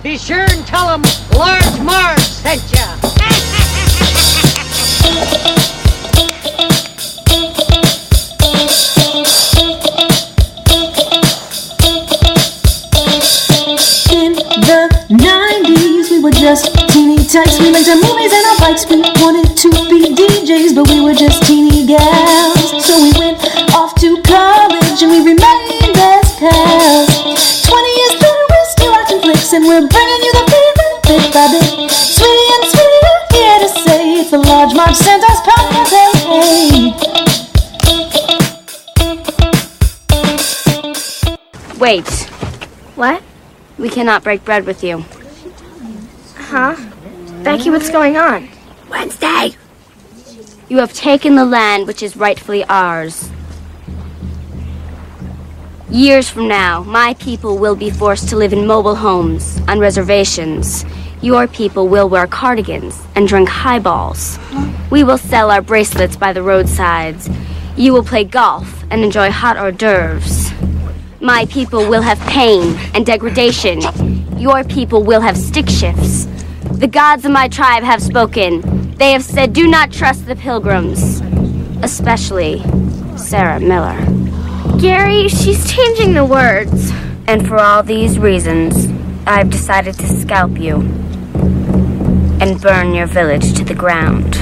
Be sure and tell them Large Marge sent ya. In the 90s, we were just teeny tykes. We rented movies and our bikes. We wanted to be DJs, but we were just teeny gals. So we went off to college and we remained as pals. 20 years later, we're still watching flicks and we're bringing you the feeling bit by bit. Sweetie and Sweetie are here to say it's the Large Marge Santa's podcast. Hey. Wait. What? We cannot break bread with you. Huh? Becky, what's going on? Wednesday! You have taken the land which is rightfully ours. Years from now, my people will be forced to live in mobile homes, on reservations. Your people will wear cardigans and drink highballs. We will sell our bracelets by the roadsides. You will play golf and enjoy hot hors d'oeuvres. My people will have pain and degradation. Your people will have stick shifts. The gods of my tribe have spoken. They have said, do not trust the pilgrims. Especially Sarah Miller. Gary, she's changing the words. And for all these reasons, I've decided to scalp you and burn your village to the ground.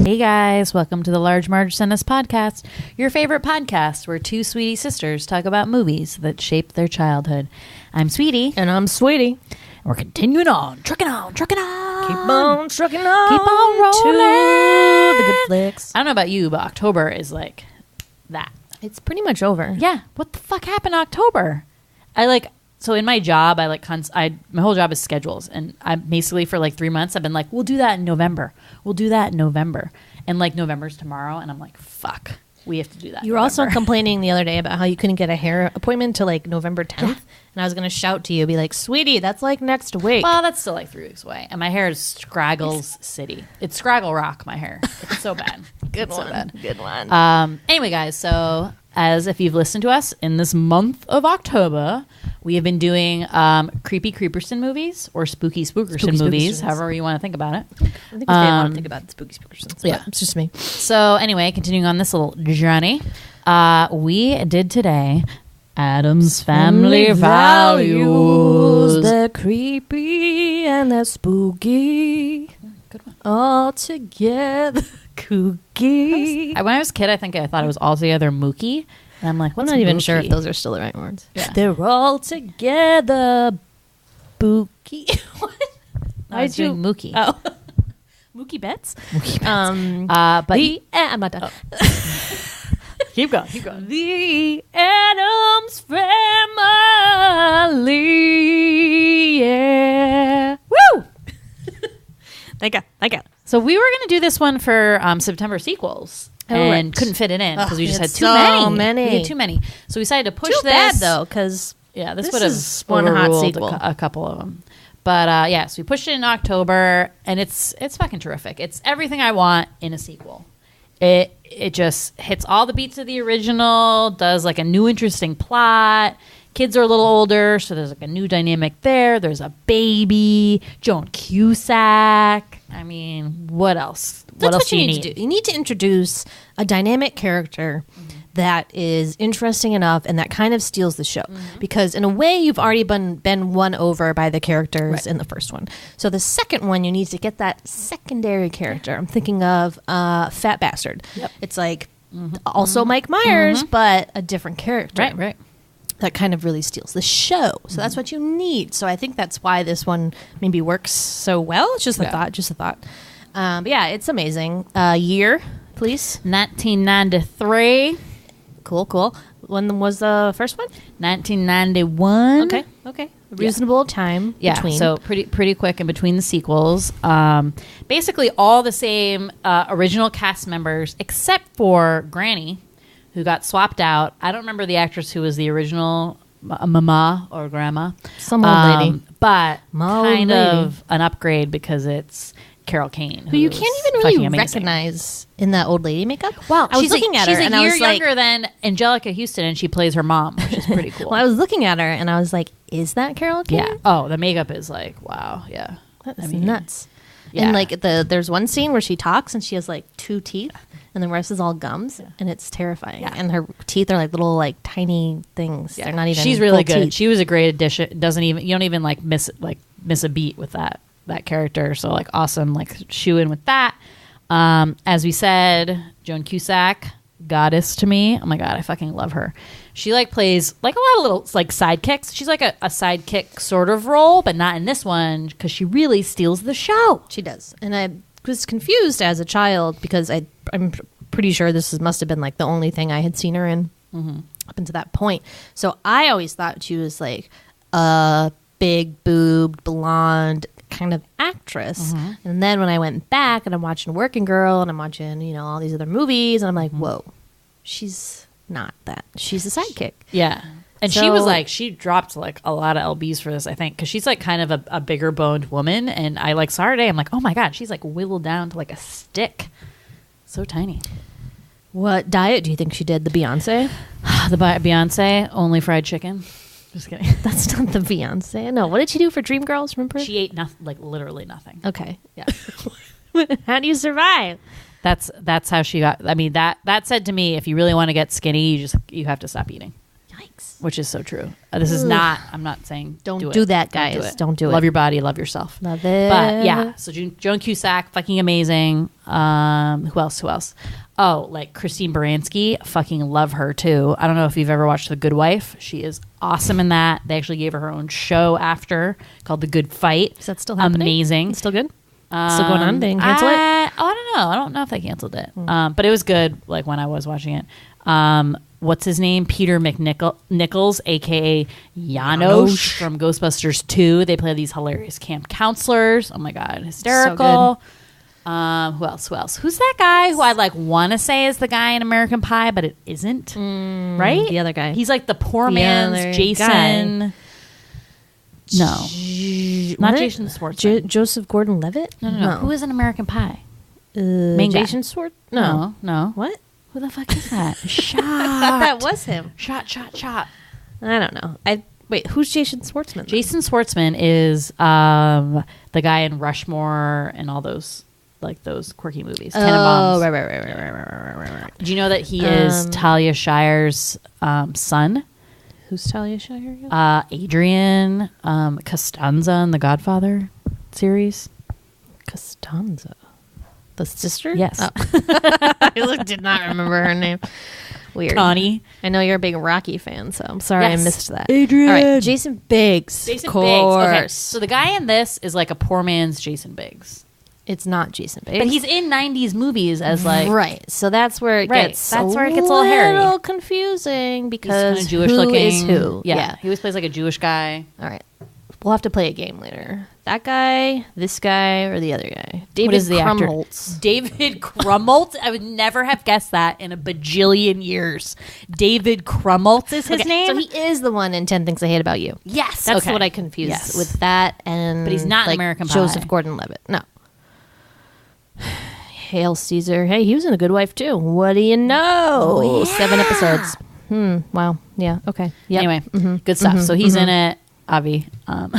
Hey guys, welcome to the Large Marge Sent Us podcast, your favorite podcast where two sweetie sisters talk about movies that shaped their childhood. I'm Sweetie. And I'm Sweetie. And we're continuing on, trucking on. Keep on trucking on. Keep on rolling. To the good flicks. I don't know about you, but October is like that. It's pretty much over. Yeah. What the fuck happened in October? So in my job, my whole job is schedules. And I basically for like 3 months, I've been like, we'll do that in November. We'll do that in November. And like November's tomorrow. And I'm like, fuck, we have to do that. You were also complaining the other day about how you couldn't get a hair appointment till like November 10th. Yeah. And I was going to shout to you, be like, Sweetie, that's like next week. Well, that's still like 3 weeks away. And my hair is Scraggles City. It's Scraggle Rock, my hair. It's so bad. Good it's one. So bad. Good one. Anyway, guys, so as if you've listened to us in this month of October, we have been doing creepy Creeperson movies or spooky Spookerson movies, however you want to think about it. I think I want to think about spooky Spookersons. Yeah, it's just me. So anyway, continuing on this little journey, we did today Addams Family Values. They're creepy and they're spooky. Good one. All together kooky. When I was a kid, I thought it was altogether mookie. And I'm like, I'm not even sure if those are still the right words. Yeah. They're all together booky. What? I was doing mookie. Oh. Mookie Betts? Mookie Betts. But I'm not done. Oh. Keep going. The Addams Family. Yeah. Woo! Thank you. So we were going to do this one for September sequels. And couldn't fit it in because we just had too many. We had too many. So we decided to push too this. Bad, though, because this would have one hot sequel. a couple of them. But so we pushed it in October, and it's fucking terrific. It's everything I want in a sequel. It just hits all the beats of the original, does like a new interesting plot. Kids are a little older, so there's like a new dynamic there. There's a baby, Joan Cusack. I mean, what else? That's what else you do you need to do. You need to introduce a dynamic character that is interesting enough and that kind of steals the show. Because in a way, you've already been won over by the characters in the first one. So the second one, you need to get that secondary character. I'm thinking of Fat Bastard. Yep. It's like also Mike Myers, but a different character. Right. That kind of really steals the show. So that's what you need. So I think that's why this one maybe works so well. It's just a thought. But yeah, it's amazing. Year, please. 1993. Cool. When was the first one? 1991. Okay. Reasonable time between. So pretty quick in between the sequels. Basically all the same original cast members except for Granny, who got swapped out. I don't remember the actress who was the original mama or grandma. Some old lady. But kind of an upgrade because it's Carol Kane, who you can't even really recognize in that old lady makeup. Well, I was looking at her, and I was like, younger than Angelica Houston, and she plays her mom, which is pretty cool. well, I was looking at her, and I was like, is that Carol Kane? Yeah. Oh, the makeup is like, wow. Yeah. That's nuts. Yeah. And like there's one scene where she talks and she has like 2 teeth and the rest is all gums and it's terrifying. Yeah. And her teeth are like little like tiny things. Yeah. They're not even. She's really good. Teeth. She was a great addition. You don't even like miss a beat with that character. So like awesome, like shoe in with that. As we said, Joan Cusack, goddess to me. Oh my god, I fucking love her. She like plays like a lot of little like sidekicks. She's like a sidekick sort of role, but not in this one because she really steals the show. She does. And I was confused as a child because I'm pretty sure this must have been like the only thing I had seen her in up until that point. So I always thought she was like a big boobed blonde kind of actress. And then when I went back and I'm watching Working Girl and I'm watching, all these other movies and I'm like, whoa, she's not that. She's a sidekick. Yeah. And she was like, she dropped like a lot of lbs for this, I think, because she's like kind of a bigger boned woman. And I like saw her today. I'm like, oh my god, she's like whittled down to like a stick, so tiny. What diet do you think she did? The Beyonce? The Beyonce only fried chicken. Just kidding. That's not the Beyonce. No. What did she do for Dreamgirls? Remember? She ate nothing, like literally nothing. Okay. Yeah. How do you survive? That's how she got. I mean, that said to me, if you really want to get skinny, you have to stop eating. Yikes. Which is so true. This is not. I'm not saying don't do that, guys. Don't do it. Love your body. Love yourself. Love it. But yeah. So Joan Cusack, fucking amazing. Who else? Oh, like Christine Baranski, fucking love her too. I don't know if you've ever watched The Good Wife. She is awesome in that. They actually gave her own show called The Good Fight. Is that still happening? Amazing. It's still good. Still going on? They didn't cancel it? I don't know. I don't know if they canceled it. But it was good. Like when I was watching it. What's his name? Peter McNichols, aka Janosch from Ghostbusters 2. They play these hilarious camp counselors. Oh my god, hysterical. So who else? Who's that guy who I like want to say is the guy in American Pie, but it isn't? Right? The other guy. He's like the poor man's Jason. Guy. No, not Jason Schwartzman. Joseph Gordon-Levitt? No. Who is in American Pie? Jason Schwartz? No. What? Who the fuck is that? Shot. That was him. Shot. I don't know. Wait, who's Jason Schwartzman? Then? Jason Schwartzman is the guy in Rushmore and all those quirky movies. Tenenbaums. Right. Did you know that he is Talia Shire's son? Who's Talia Shire? Adrian Costanza in the Godfather series. Costanza. The sister? Yes. Oh. I did not remember her name. Weird. Connie. I know you're a big Rocky fan, so I'm sorry I missed that. Adrian. All right, Jason Biggs. Of course. Okay, so the guy in this is like a poor man's Jason Biggs. It's not Jason Biggs. But he's in 90s movies as like... Right. So that's where it gets a little hairy. A little confusing because he's Jewish who looking. is who? Yeah. He always plays like a Jewish guy. All right. We'll have to play a game later. That guy, this guy, or the other guy? David Krumholtz. David Krumholtz? I would never have guessed that in a bajillion years. David Krumholtz is his name? So he is the one in 10 Things I Hate About You. Yes. That's what I confused with that and... But he's not like American Pie. Joseph Gordon-Levitt. No. Hail Caesar. Hey, he was in A Good Wife too. What do you know? Oh, yeah. 7 episodes. Wow. Yeah. Okay. Yep. Anyway, good stuff. So he's in it. Avi. And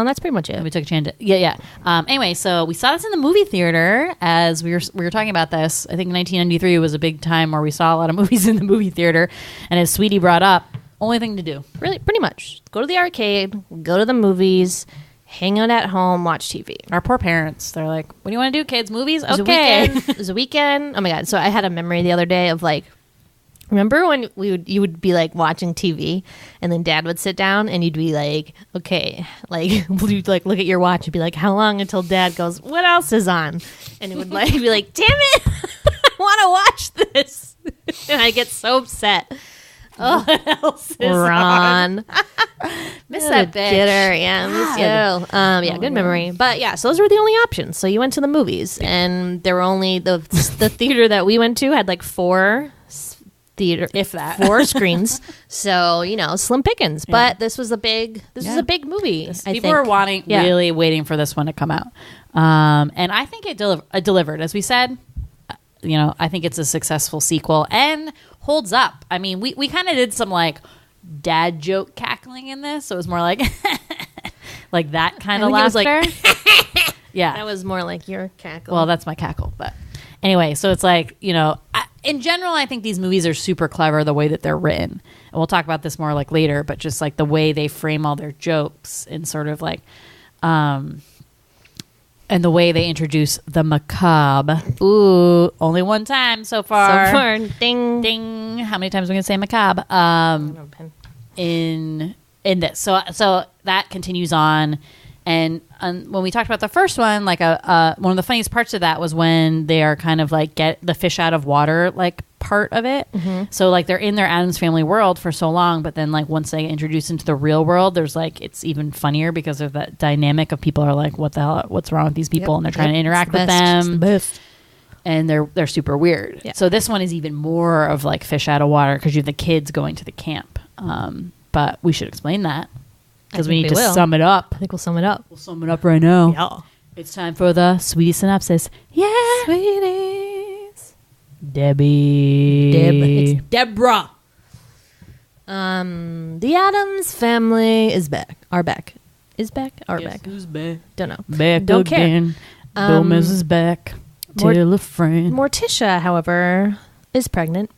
that's pretty much it. We took a tangent. Yeah. Anyway, so we saw this in the movie theater as we were talking about this. I think 1993 was a big time where we saw a lot of movies in the movie theater. And as Sweetie brought up, only thing to do. Really, pretty much. Go to the arcade, go to the movies, hang out at home, watch TV. Our poor parents, they're like, what do you want to do, kids? Movies? Okay. It was a weekend. Oh my God. So I had a memory the other day of like, remember when you would be like watching TV and then Dad would sit down and you'd be like, okay, like you'd like look at your watch and be like, how long until Dad goes, what else is on? And it would like be like, damn it, I want to watch this. And I get so upset. Oh, what else is Ron. Miss that bitch. Get her. Yeah, miss you. Yeah, good memory. But yeah, so those were the only options. So you went to the movies and there were only the theater that we went to had like 4 theater, If that. 4 screens. So, slim pickings. But this was a big movie. People were really waiting for this one to come out. And I think it delivered. As we said, I think it's a successful sequel and holds up. I mean, we kind of did some like dad joke cackling in this. So it was more like, like that kind of laughter. Yeah. That was more like your cackle. Well, that's my cackle. But anyway, so it's like, in general, I think these movies are super clever the way that they're written. And we'll talk about this more like later, but just like the way they frame all their jokes and sort of like, and the way they introduce the macabre. Ooh, only one time so far. Ding. Ding. How many times are we going to say macabre? In this. So that continues on. And when we talked about the first one, like one of the funniest parts of that was when they are kind of like get the fish out of water, like part of it. Mm-hmm. So like they're in their Addams Family world for so long, but then like once they get introduced into the real world, there's like it's even funnier because of that dynamic of people are like, what the hell? What's wrong with these people? And they're trying to interact with them. And they're super weird. Yeah. So this one is even more of like fish out of water because you have the kids going to the camp. But we should explain that. Because we need to sum it up. I think we'll sum it up. We'll sum it up right now. Yeah. It's time for the sweetie synopsis. Yeah. Sweeties. Debbie. It's Deborah. The Addams family is back. Are back. Is back? Are back. Who's back? Don't know. Back Don't again. care. Gomez is back. Tell a friend. Morticia, however, is pregnant.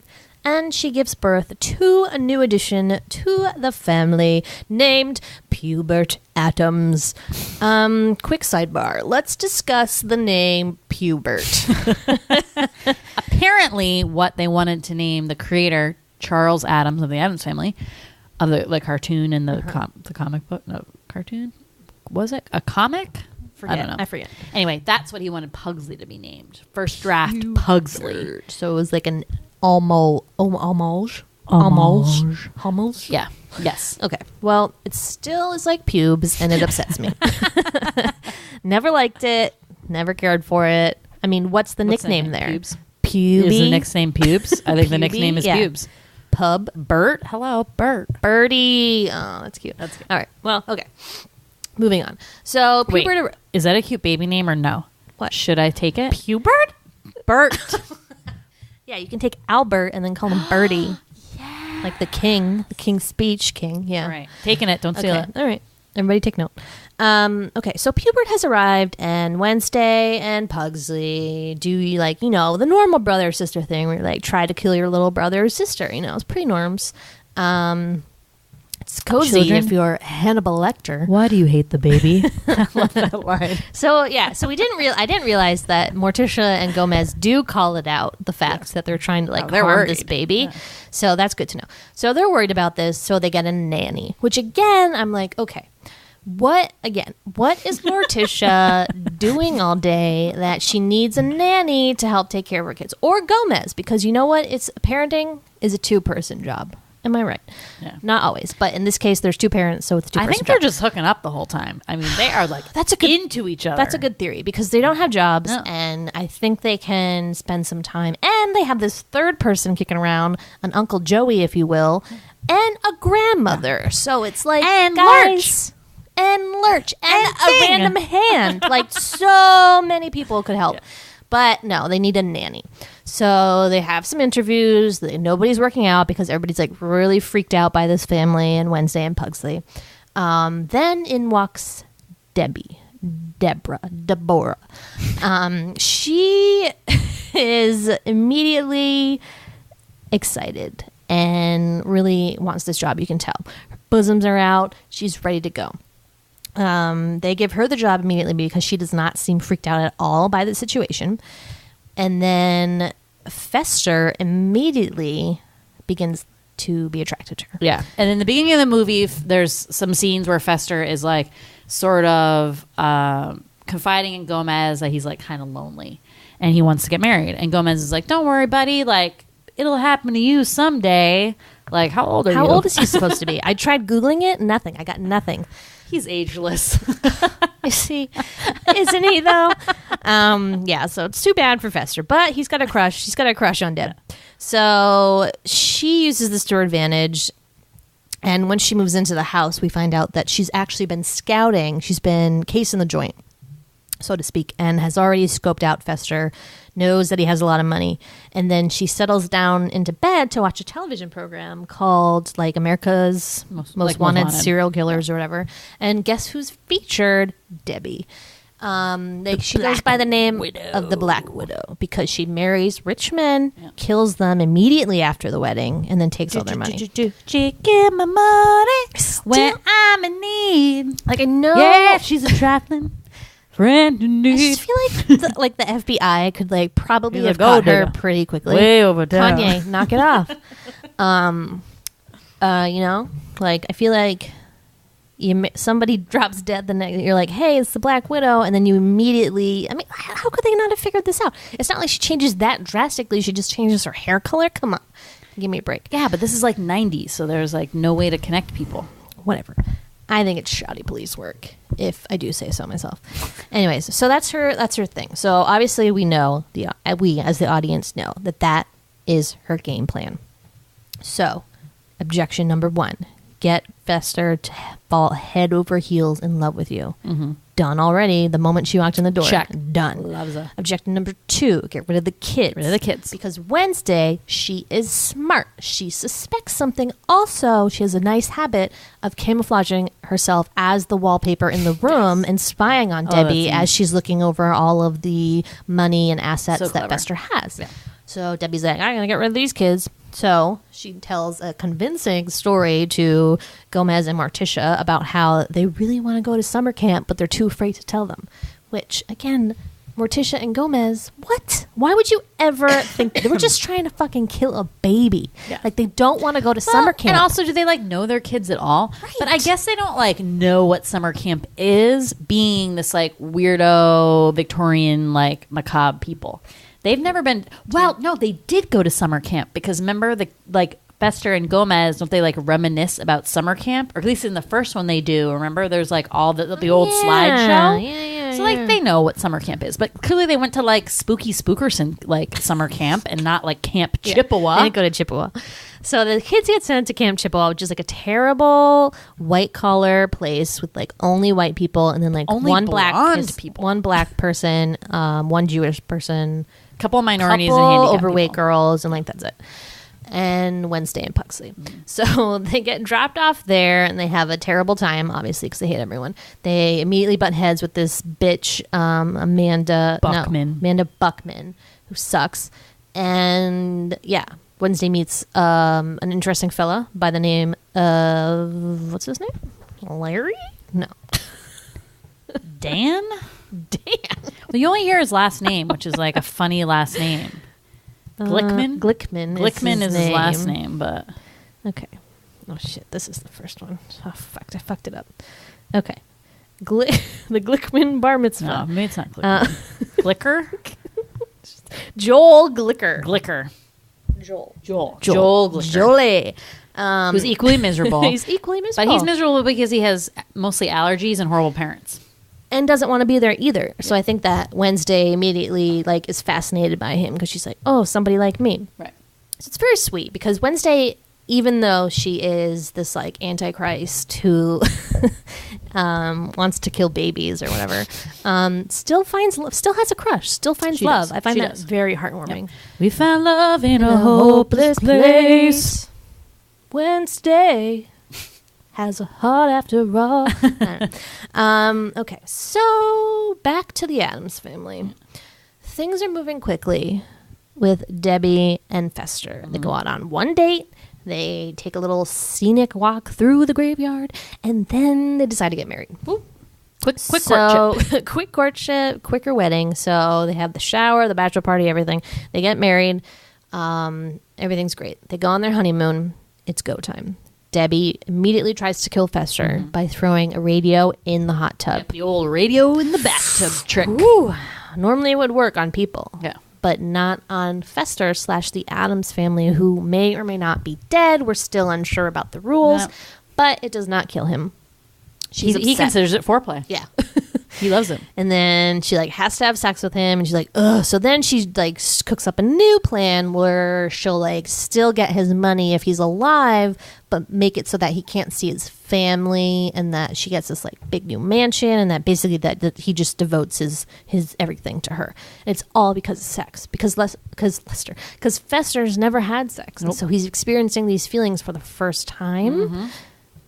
And she gives birth to a new addition to the family named Pubert Addams. Quick sidebar. Let's discuss the name Pubert. Apparently, what they wanted to name the creator, Charles Addams of the Addams Family, of the cartoon and the comic book. No, cartoon? Was it a comic? I don't know. I forget. Anyway, that's what he wanted Pugsley to be named. First draft, Pugsley. So it was like an homage. Yeah. Yes. Okay. Well, it still is like pubes, and it upsets me. Never liked it. Never cared for it. I mean, what's the nickname there? Pubes. Puby. Is the nickname Pubes? I think the nickname is Pubes. Bert. Hello, Bert. Birdie. Oh, that's cute. That's good. All right. Well, okay. Moving on. So, wait, Pubert. is that a cute baby name or no? What? Should I take it? Pubert? Bert. Yeah, you can take Albert and then call him Birdie. Yeah. Like the King's Speech King. Yeah. All right. Taking it. Don't steal it. All right. Everybody take note. Okay, so Pubert has arrived, and Wednesday and Pugsley do the normal brother sister thing where you like try to kill your little brother or sister. It's pre-norms. It's cozy if you're Hannibal Lecter. Why do you hate the baby? I love that line. So I didn't realize that Morticia and Gomez do call it out, the fact that they're trying to harm this baby. Yeah. So that's good to know. So they're worried about this, so they get a nanny, which again, I'm like, okay, what is Morticia doing all day that she needs a nanny to help take care of her kids? Or Gomez, because you know what? Parenting is a 2-person job. Am I right? Yeah. Not always, but in this case, there's 2 parents, so it's 2-person job. I think they're just hooking up the whole time. I mean, they are into each other. That's a good theory because they don't have jobs, and I think they can spend some time. And they have this 3rd person kicking around, an Uncle Joey, if you will, and a grandmother. So it's like and guys, Lurch, and a random hand. Like so many people could help. Yeah. But no, they need a nanny. So they have some interviews. Nobody's working out because everybody's like really freaked out by this family and Wednesday and Pugsley. Then in walks Deborah. She is immediately excited and really wants this job. You can tell. Her bosoms are out. She's ready to go. They give her the job immediately because she does not seem freaked out at all by the situation. And then Fester immediately begins to be attracted to her. Yeah. And in the beginning of the movie, there's some scenes where Fester is like sort of confiding in Gomez that he's like kind of lonely and he wants to get married. And Gomez is like, don't worry, buddy. Like, it'll happen to you someday. Like, how old are you? How old is he supposed to be? I tried Googling it. Nothing. I got nothing. He's ageless. Is he? Isn't he, though? Yeah, so it's too bad for Fester. But he's got a crush. She's got a crush on Deb. So she uses this to her advantage. And when she moves into the house, we find out that she's actually been scouting. She's been casing the joint, so to speak, and has already scoped out Fester, knows that he has a lot of money. And then she settles down into bed to watch a television program called like America's Most Wanted Serial Killers or whatever. And guess who's featured? Debbie. She goes by the name of the Black Widow because she marries rich men, kills them immediately after the wedding, and then takes all their money. She give my money when I'm in need. Like, I know. Yeah, she's a trifling friend in need. I just feel like the FBI could like probably He's have like, caught her digger. pretty quickly. Way over there. Kanye, knock it off. You know, like I feel like somebody drops dead the next. You're like, hey, it's the Black Widow, and then you immediately. I mean, how could they not have figured this out? It's not like she changes that drastically. She just changes her hair color. Come on, give me a break. Yeah, but this is like 90s, so there's like no way to connect people. Whatever. I think it's shoddy police work, if I do say so myself. Anyways, so that's her thing. So obviously we know, we as the audience know, that is her game plan. So, objection number 1. Get Fester to fall head over heels in love with you. Mm-hmm. Done already the moment she walked in the door. Check. Done. Loves her. Objection number 2. Get rid of the kids. Rid of the kids. Because Wednesday, she is smart. She suspects something. Also, she has a nice habit of camouflaging herself as the wallpaper in the room and spying on Debbie as she's looking over all of the money and assets that Fester has. Yeah. So Debbie's like, I'm going to get rid of these kids. So she tells a convincing story to Gomez and Morticia about how they really want to go to summer camp, but they're too afraid to tell them. Which, again, Morticia and Gomez, what? Why would you ever think they were just trying to fucking kill a baby? Yeah. Like, they don't want to go to summer camp. And also, do they like know their kids at all? Right. But I guess they don't like know what summer camp is, being this like weirdo Victorian like macabre people. They've never been. Well, no, they did go to summer camp because remember the like Fester and Gomez, don't they like reminisce about summer camp? Or at least in the first one they do. Remember, there's like all the old slideshow. Yeah. So like they know what summer camp is, but clearly they went to like spooky Spookerson like summer camp and not like Camp Chippewa. They didn't go to Chippewa. So the kids get sent to Camp Chippewa, which is like a terrible white collar place with like only white people and then like only one people, one black person, one Jewish person. Couple of minorities and handicapped overweight people. girls, and like that's it. And Wednesday and Puxley. So they get dropped off there, and they have a terrible time, obviously, because they hate everyone. They immediately butt heads with this bitch, Amanda Buckman, who sucks. And yeah, Wednesday meets an interesting fella by the name of what's his name? Larry? No. Dan. Well, you only hear his last name, which is like a funny last name. Glickman? Glickman is his last name, but... Okay. Oh, shit. This is the first one. Oh, fuck. I fucked it up. Okay. The Glickman bar mitzvah. No, maybe it's not Glickman. Glicker? Joel Glicker. Joel Glicker. Jolie. Who's equally miserable. He's equally miserable. But he's miserable because he has mostly allergies and horrible parents. And doesn't want to be there either. So I think that Wednesday immediately like is fascinated by him because she's like, oh, somebody like me. Right. So it's very sweet because Wednesday, even though she is this like antichrist who wants to kill babies or whatever, still has a crush, still finds love. I find that very heartwarming. Yep. We found love in a hopeless place. Wednesday has a heart after all. Okay, so back to the Addams family. Things are moving quickly with Debbie and Fester. They go out on one date. They take a little scenic walk through the graveyard, and then they decide to get married. Ooh. Quick courtship. Quick courtship, quicker wedding. So they have the shower, the bachelor party, everything. They get married. Everything's great. They go on their honeymoon. It's go time. Debbie immediately tries to kill Fester by throwing a radio in the hot tub. Yep, the old radio in the bathtub trick. Ooh, normally it would work on people. Yeah. But not on Fester / the Addams family, who may or may not be dead. We're still unsure about the rules. No. But it does not kill him. He considers it foreplay. Yeah. He loves him. And then she like has to have sex with him, and she's like, ugh. So then she like cooks up a new plan where she'll like still get his money if he's alive, but make it so that he can't see his family, and that she gets this like big new mansion, and that basically that he just devotes his everything to her. And it's all because of sex, because Fester's never had sex, and so he's experiencing these feelings for the first time.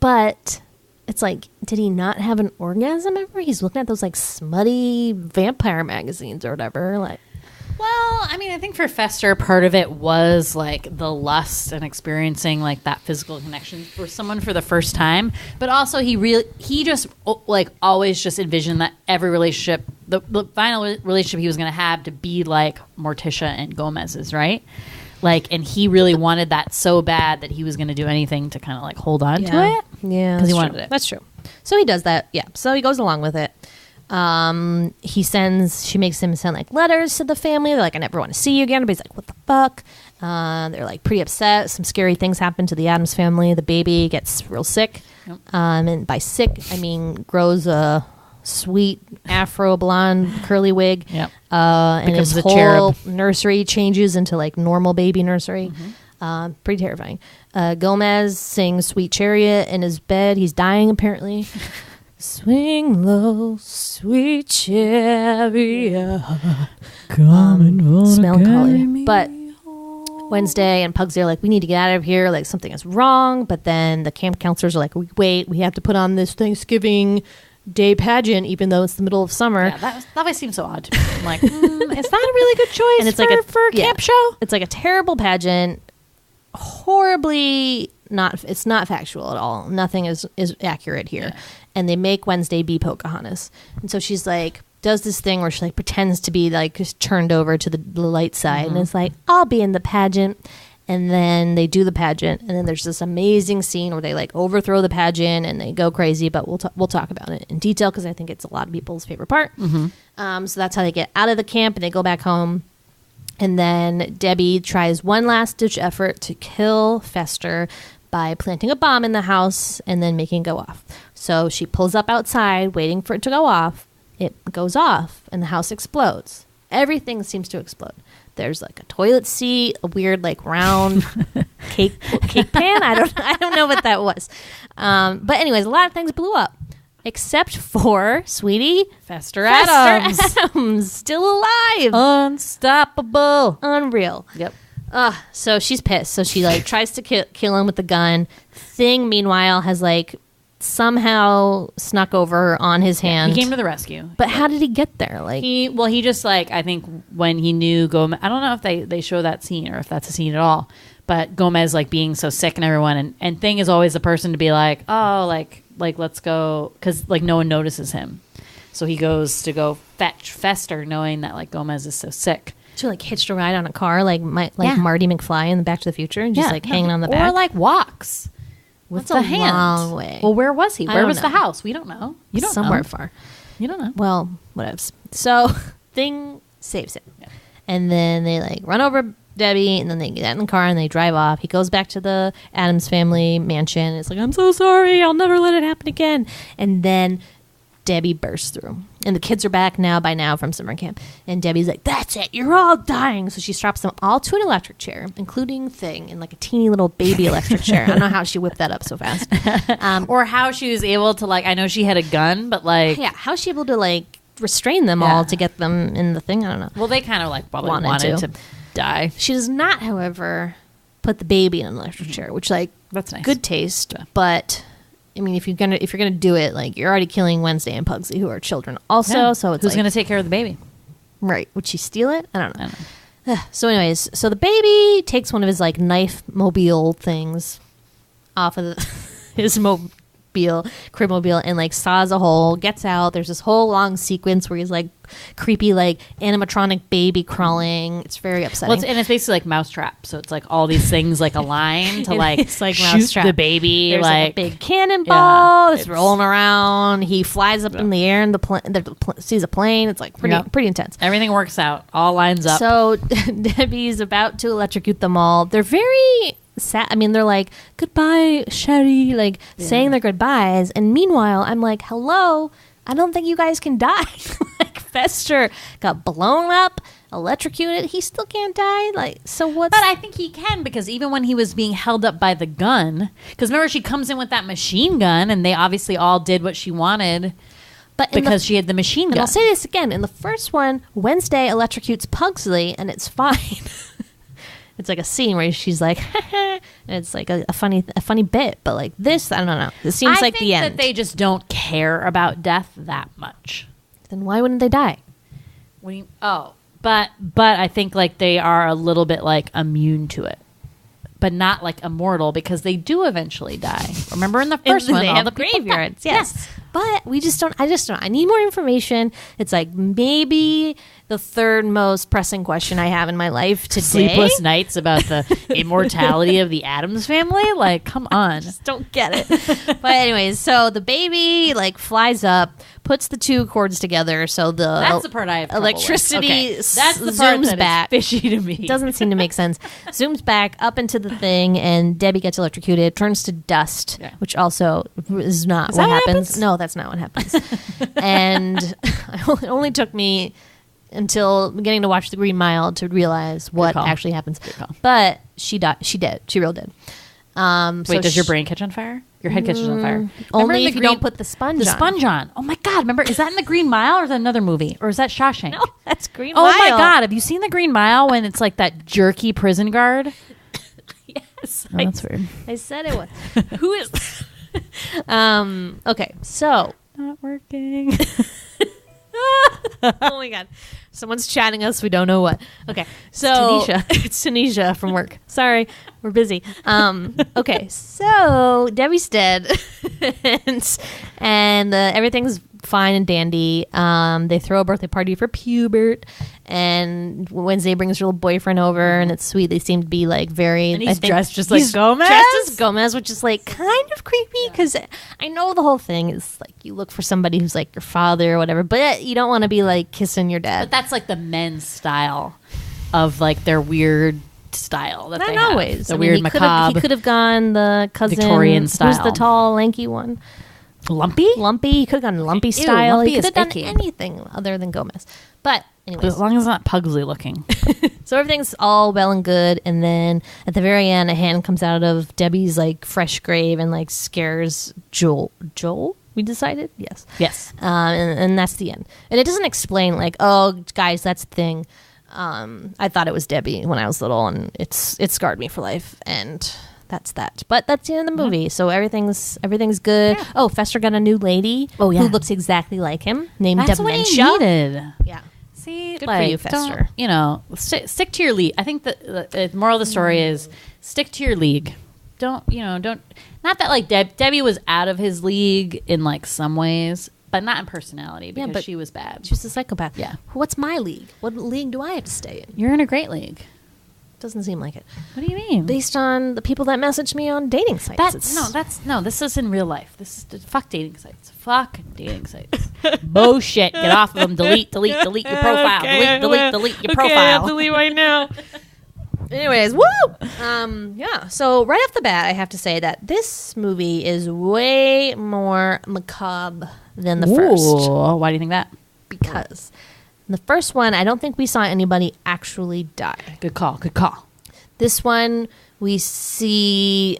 But it's like, did he not have an orgasm ever? He's looking at those like smutty vampire magazines or whatever. Like, well, I mean, I think for Fester, part of it was like the lust and experiencing like that physical connection for someone for the first time. But also he just like always just envisioned that every relationship, the final relationship he was going to have, to be like Morticia and Gomez's, right? Like, and he really wanted that so bad that he was going to do anything to kind of like hold on to it. Yeah, because he wanted it. That's true. So he does that. Yeah. So he goes along with it. She makes him send like letters to the family. They're like, I never want to see you again. Everybody's like, what the fuck? They're like pretty upset. Some scary things happen to the Addams family. The baby gets real sick. Yep. And by sick, I mean grows a sweet afro blonde curly wig. Yep. And Becomes his a whole cherub. nursery changes into like normal baby nursery. Pretty terrifying. Gomez sings Sweet Chariot in his bed. He's dying apparently. Swing low, sweet chariot. It's melancholy. But Wednesday and Pugsley are like, we need to get out of here. Like, something is wrong. But then the camp counselors are like, wait, we have to put on this Thanksgiving Day pageant, even though it's the middle of summer. Yeah, that always seems so odd to me. I'm like, is that a really good choice? And it's for a camp show? It's like a terrible pageant. Horribly it's not factual at all. Nothing is accurate here. Yeah. And they make Wednesday be Pocahontas. And so she's like, does this thing where she like pretends to be like just turned over to the light side. And it's like, I'll be in the pageant. And then they do the pageant, and then there's this amazing scene where they like overthrow the pageant and they go crazy. But we'll talk about it in detail because I think it's a lot of people's favorite part. So that's how they get out of the camp and they go back home. And then Debbie tries one last ditch effort to kill Fester by planting a bomb in the house and then making it go off. So she pulls up outside, waiting for it to go off. It goes off, and the house explodes. Everything seems to explode. There's like a toilet seat, a weird like round cake pan. I don't know what that was. But anyways, a lot of things blew up, except for Sweetie Fester Addams. Still alive, unstoppable, unreal. Yep. So she's pissed. So she like tries to kill him with the gun. Thing meanwhile has like somehow snuck over on his hand. He came to the rescue. But how did he get there? Like he just like, I think when he knew Gomez, I don't know if they show that scene or if that's a scene at all, but Gomez like being so sick and everyone, and Thing is always the person to be like, oh, like let's go, because like no one notices him. So he goes to go fetch Fester knowing that like Gomez is so sick. So like hitched a ride on a car like Marty McFly in the Back to the Future and just like hanging on the back. Or like walks. With That's the hand. Long way. Well, where was he? Where was know. the house? We don't know. You don't Somewhere know. far. You don't know. Well, whatevs. So Thing saves him. Yeah. And then they like run over Debbie, and then they get in the car and they drive off. He goes back to the Addams family mansion. It's like, I'm so sorry. I'll never let it happen again. And then Debbie bursts through. And the kids are back by now from summer camp. And Debbie's like, that's it. You're all dying. So she straps them all to an electric chair, including Thing, in like a teeny little baby electric chair. I don't know how she whipped that up so fast. Or how she was able to like, I know she had a gun, but like. Yeah, how's she able to like restrain them all to get them in the thing? I don't know. Well, they kind of like probably wanted to die. She does not, however, put the baby in an electric chair, which like, that's nice. Good taste, but... I mean, if you're gonna do it, like you're already killing Wednesday and Pugsley, who are children also. Yeah. So it's who's gonna take care of the baby? Right? Would she steal it? I don't know. So, anyways, so the baby takes one of his like knife mobile things off of his cribmobile and like saws a hole, gets out. There's this whole long sequence where he's like creepy like animatronic baby crawling. It's very upsetting. Well, it's basically like Mousetrap. So it's like all these things like align to like, it's like shoot Mousetrap. The baby. There's like a big cannonball. It's rolling around. He flies up in the air and sees a plane. It's like pretty intense. Everything works out. All lines up. So Debbie's about to electrocute them all. They're very sad. I mean, they're like, goodbye, Sherry, like saying their goodbyes. And meanwhile, I'm like, hello, I don't think you guys can die. Like, Fester got blown up, electrocuted. He still can't die. Like, so what? But I think he can, because even when he was being held up by the gun, because remember, she comes in with that machine gun, and they obviously all did what she wanted. But because she had the machine gun. And I'll say this again. In the first one, Wednesday electrocutes Pugsley, and it's fine. It's like a scene where she's like, and it's like a funny bit. But like this, I don't know. This seems like the end. I think that they just don't care about death that much. Then why wouldn't they die? But I think like they are a little bit like immune to it. But not like immortal, because they do eventually die. Remember in the first one, all the graveyards. Yes. But I just don't. I need more information. It's like maybe the third most pressing question I have in my life today. Sleepless nights about the immortality of the Addams family? Like, come on. Just don't get it. But anyways, so the baby like flies up, puts the two cords together. So that's the part I have trouble electricity with. Okay. That's the part zooms that back. Is fishy to me. It doesn't seem to make sense. Zooms back up into the thing, and Debbie gets electrocuted, turns to dust, which also is not what happens. No, that's not what happens. And it only took me until getting to watch The Green Mile to realize what actually happens. But she died. She dead. She real dead. Wait, does your brain catch on fire? Your head catches on fire. Only if you don't put the sponge on. Oh my God. Remember, is that in The Green Mile, or is that another movie? Or is that Shawshank? No, that's Green Mile. Oh my God. Have you seen The Green Mile when it's like that jerky prison guard? Yes. Oh, that's weird. I said it was. Who is... Okay, so... Not working. Oh my God. Someone's chatting us. We don't know what. Okay. So it's Tanisha from work. Sorry. We're busy. Okay. So Debbie's dead and everything's fine and dandy. They throw a birthday party for Pubert, and Wednesday brings her little boyfriend over, and it's sweet. They seem to be like very... And he's dressed just like Gomez? Dressed as Gomez, which is like kind of creepy, because I know the whole thing is like you look for somebody who's like your father or whatever, but you don't want to be like kissing your dad. But that's like the men's style of like their weird style that they always have. The weird macabre. He could have gone the cousin Victorian style. Who's the tall, lanky one? Lumpy? He could have gone Lumpy style. Lumpy he could have done icky. anything other than Gomez. But anyways. As long as it's not Pugsley looking. So everything's all well and good, and then at the very end, a hand comes out of Debbie's like fresh grave and like scares Joel. Joel? We decided? Yes. And that's the end. And it doesn't explain like, oh, guys, that's the thing. I thought it was Debbie when I was little, and it scarred me for life, and that's that. But that's the end of the movie, so everything's good. Yeah. Oh, Fester got a new lady who looks exactly like him, named That's Dementia. What he needed. Yeah. See, good for you, Fester. Stick to your league. I think the moral of the story is stick to your league. Don't. Not that like Debbie was out of his league in like some ways, but not in personality, because she was bad. She was a psychopath. Yeah. What's my league? What league do I have to stay in? You're in a great league. Doesn't seem like it. What do you mean? Based on the people that messaged me on dating sites. This is in real life. This is fuck dating sites. Fuck dating sites. Bullshit. Get off of them. Delete your profile. Okay, delete your profile. I'll delete right now. Anyways, woo! Yeah. So right off the bat, I have to say that this movie is way more macabre than the first. Why do you think that? Because in the first one, I don't think we saw anybody actually die. Good call. This one, we see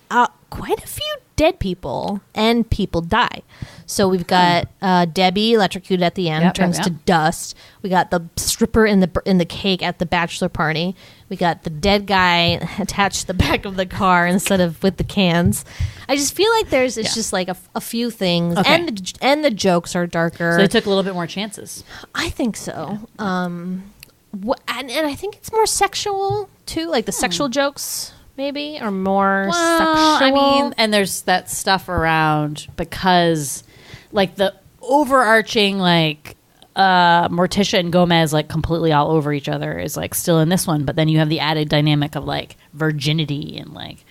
quite a few dead people, and people die. So we've got Debbie electrocuted at the end, turns to dust. We got the stripper in the cake at the bachelor party. We got the dead guy attached to the back of the car instead of with the cans. I just feel like it's just like a few things, and the jokes are darker. So they took a little bit more chances. I think so. Yeah. And I think it's more sexual too, like the sexual jokes. Maybe, or more sexual. I mean, and there's that stuff around, because like the overarching like Morticia and Gomez like completely all over each other is like still in this one, but then you have the added dynamic of like virginity and like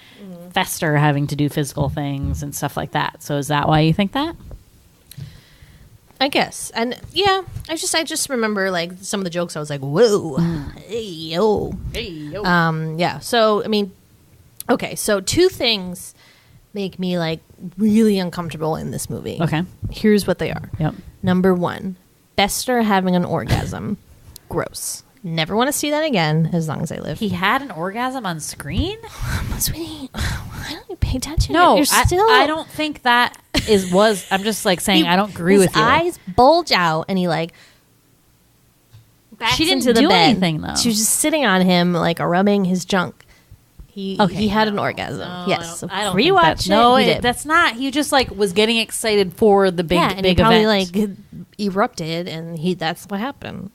Fester having to do physical things and stuff like that. So is that why you think that? I guess. And yeah, I just remember like some of the jokes I was like, whoa, hey yo. Yeah, so I mean, okay, so two things make me like really uncomfortable in this movie. Okay. Here's what they are. Yep. Number 1, Fester having an orgasm. Gross. Never want to see that again as long as I live. He had an orgasm on screen? Sweetie, why don't you pay attention? No, You're still... I don't think that was. I'm just like saying I don't agree with you. His eyes bulge out and he like backs She didn't into the do bed. anything, though. She was just sitting on him like rubbing his junk. He had an orgasm. No, Yes. I don't Rewatch think that's, it. no, He did. that's not. He just like was getting excited for the big, and big he probably event. like erupted and that's what happened.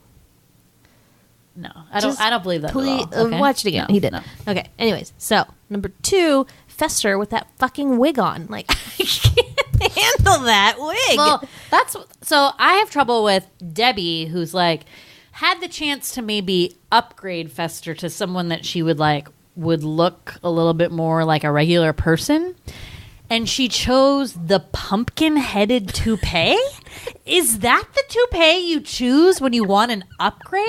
No, I don't believe that Please, at all. Okay? watch it again. No, He did. no. Okay. Anyways, so number 2, Fester with that fucking wig on. Like I can't handle that wig. Well, so I have trouble with Debbie, who's like had the chance to maybe upgrade Fester to someone that she would look a little bit more like a regular person. And she chose the pumpkin-headed toupee? Is that the toupee you choose when you want an upgrade?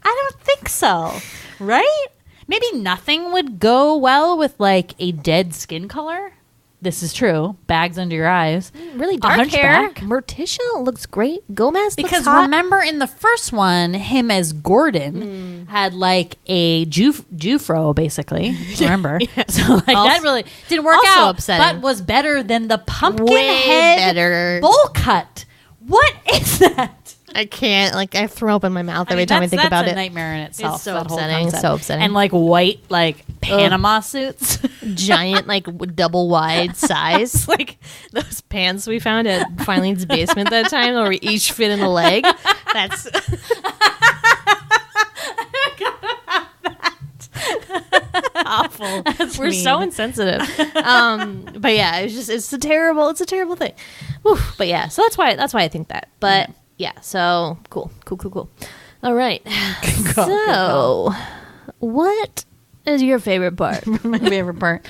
I don't think so. Right? Maybe nothing would go well with like a dead skin color. This is true. Bags under your eyes. Really A dark hair. hunchback. Morticia looks great. Gomez Because looks hot. remember in the first one, him as Gordon had like a Jufro, basically. Remember? So like that really didn't work also out, upsetting. but was better than the pumpkin Way head better. bowl cut. What is that? I can't. Like I throw up in my mouth every time I think that's about a it. nightmare in itself. It's so that whole upsetting, concept. so upsetting. And like white, like Panama suits. Giant, like double wide size, like those pants we found at Filene's basement that time, where we each fit in a leg. That's awful. We're so mean. insensitive. But yeah, it's a terrible thing. Whew. But yeah, so that's why I think that. But yeah, so cool. All right. So, what is your favorite part? My favorite part.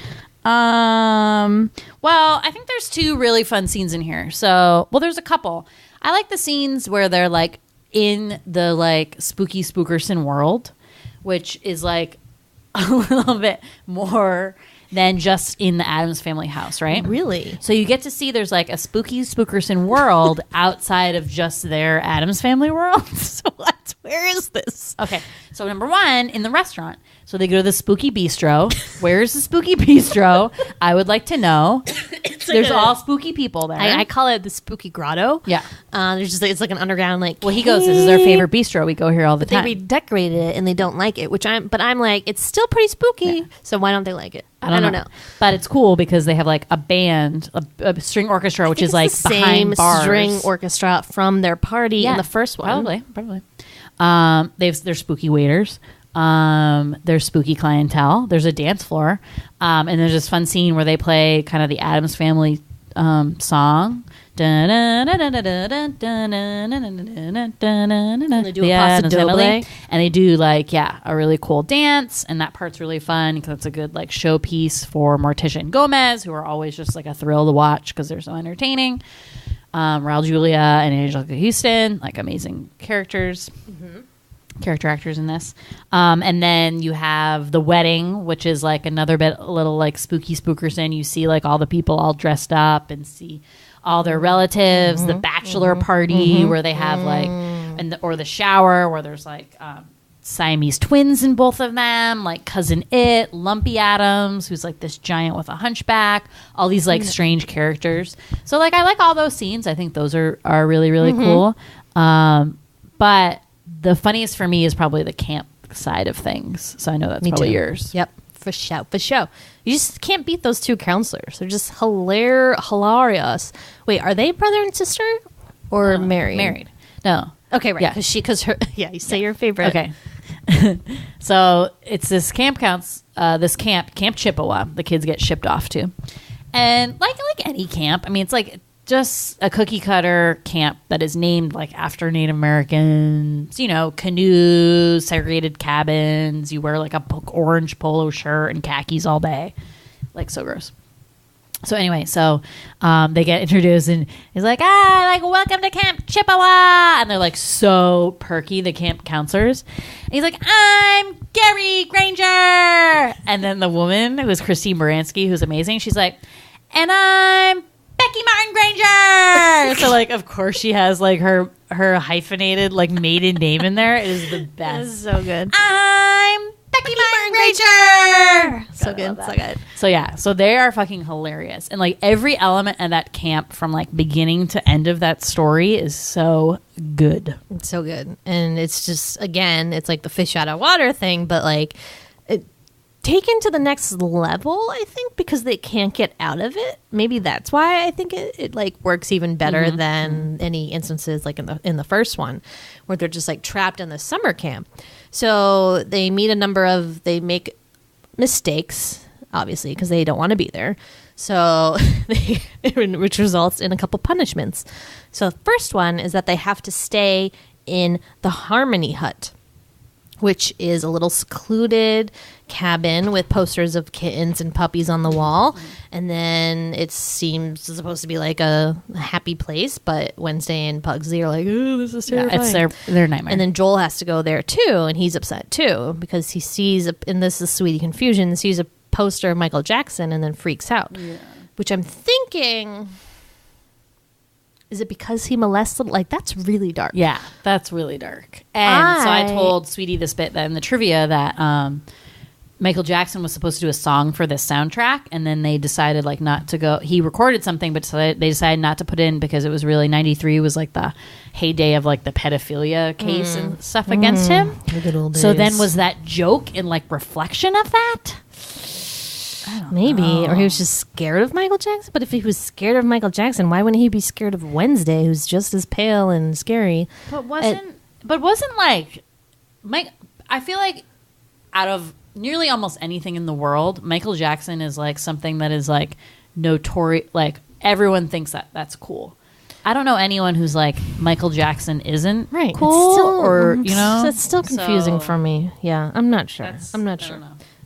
Well, I think there's 2 really fun scenes in here. So, well, there's a couple. I like the scenes where they're like in the like spooky Spookerson world, which is like a little bit more than just in the Addams Family house, right? Really? So you get to see there's like a spooky Spookerson world outside of just their Addams Family world. So where is this? Okay, so number 1, in the restaurant. So they go to the Spooky Bistro. Where is the Spooky Bistro? I would like to know. There's all spooky people there. I call it the Spooky Grotto. Yeah. There's just it's like an underground like. Well, he goes, this is our favorite bistro. We go here all the They time. redecorated it and they don't like it, I'm like, it's still pretty spooky. Yeah. So why don't they like it? I don't know. But it's cool because they have like a band, a string orchestra, which is like the behind same bars. string orchestra from their party in the first one. Probably. They're spooky waiters. There's spooky clientele. There's a dance floor. And there's this fun scene where they play kind of the Addams Family song. And they do a Paso Doble. And they do like, a really cool dance. And that part's really fun because it's a good like showpiece for Morticia and Gomez, who are always just like a thrill to watch because they're so entertaining. Raul Julia and Angelica Houston, like amazing characters. Character actors in this. And then you have the wedding, which is like a little like spooky Spookerson. You see like all the people all dressed up and see all their relatives, the bachelor party where they have like, or the shower where there's like Siamese twins in both of them, like Cousin It, Lumpy Addams, who's like this giant with a hunchback, all these like strange characters. So like I like all those scenes. I think those are really, really cool. But the funniest for me is probably the camp side of things. So I know that's probably yours. Yep, for sure. You just can't beat those 2 counselors. They're just hilarious. Wait, are they brother and sister or married? Married. No. Okay, right. Yeah. Because her. Yeah, you say your favorite. Okay. So it's this Camp Chippewa. The kids get shipped off to, and like any camp. I mean, it's like just a cookie cutter camp that is named like after Native Americans. You know, canoes, segregated cabins. You wear like a orange polo shirt and khakis all day. Like so gross. So anyway, they get introduced and he's like, welcome to Camp Chippewa. And they're like so perky, the camp counselors. And he's like, I'm Gary Granger. And then the woman, who is Christine Baranski, who's amazing, she's like, And I'm Becky Martin Granger. So, like, of course she has, like, her hyphenated, like, maiden name in there. It is the best. This is so good. I'm Becky Martin Granger. So good. So good. So, yeah. So, they are fucking hilarious. And, like, every element of that camp from, like, beginning to end of that story is so good. It's so good. And it's just, again, it's like the fish out of water thing, but, like, taken to the next level, I think, because they can't get out of it. Maybe that's why I think it like works even better than any instances like in the first one, where they're just like trapped in the summer camp. So they they make mistakes, obviously, because they don't want to be there. So which results in a couple punishments. So the first one is that they have to stay in the Harmony Hut, which is a little secluded cabin with posters of kittens and puppies on the wall. And then it seems supposed to be like a happy place, but Wednesday and Pugsley are like, oh, this is terrifying. Yeah, it's their nightmare. And then Joel has to go there too, and he's upset too, because he sees, and this is Sweetie Confusion, sees a poster of Michael Jackson and then freaks out. Yeah. Which I'm thinking... Is it because he molested? Like, that's really dark. Yeah, that's really dark. And so I told Sweetie this bit that in the trivia that Michael Jackson was supposed to do a song for this soundtrack, and then they decided, like, not to go. He recorded something, but they decided not to put in because it was really 93 was, like, the heyday of, like, the pedophilia case and stuff against him. The good old days. So then was that joke in, like, reflection of that? Maybe, or he was just scared of Michael Jackson. But if he was scared of Michael Jackson, why wouldn't he be scared of Wednesday, who's just as pale and scary? But wasn't like Mike? I feel like out of nearly almost anything in the world, Michael Jackson is like something that is like notorious. Like everyone thinks that's cool. I don't know anyone who's like Michael Jackson isn't right. cool, It's still, or you know, it's still confusing for me. Yeah, I'm not sure. I'm not sure.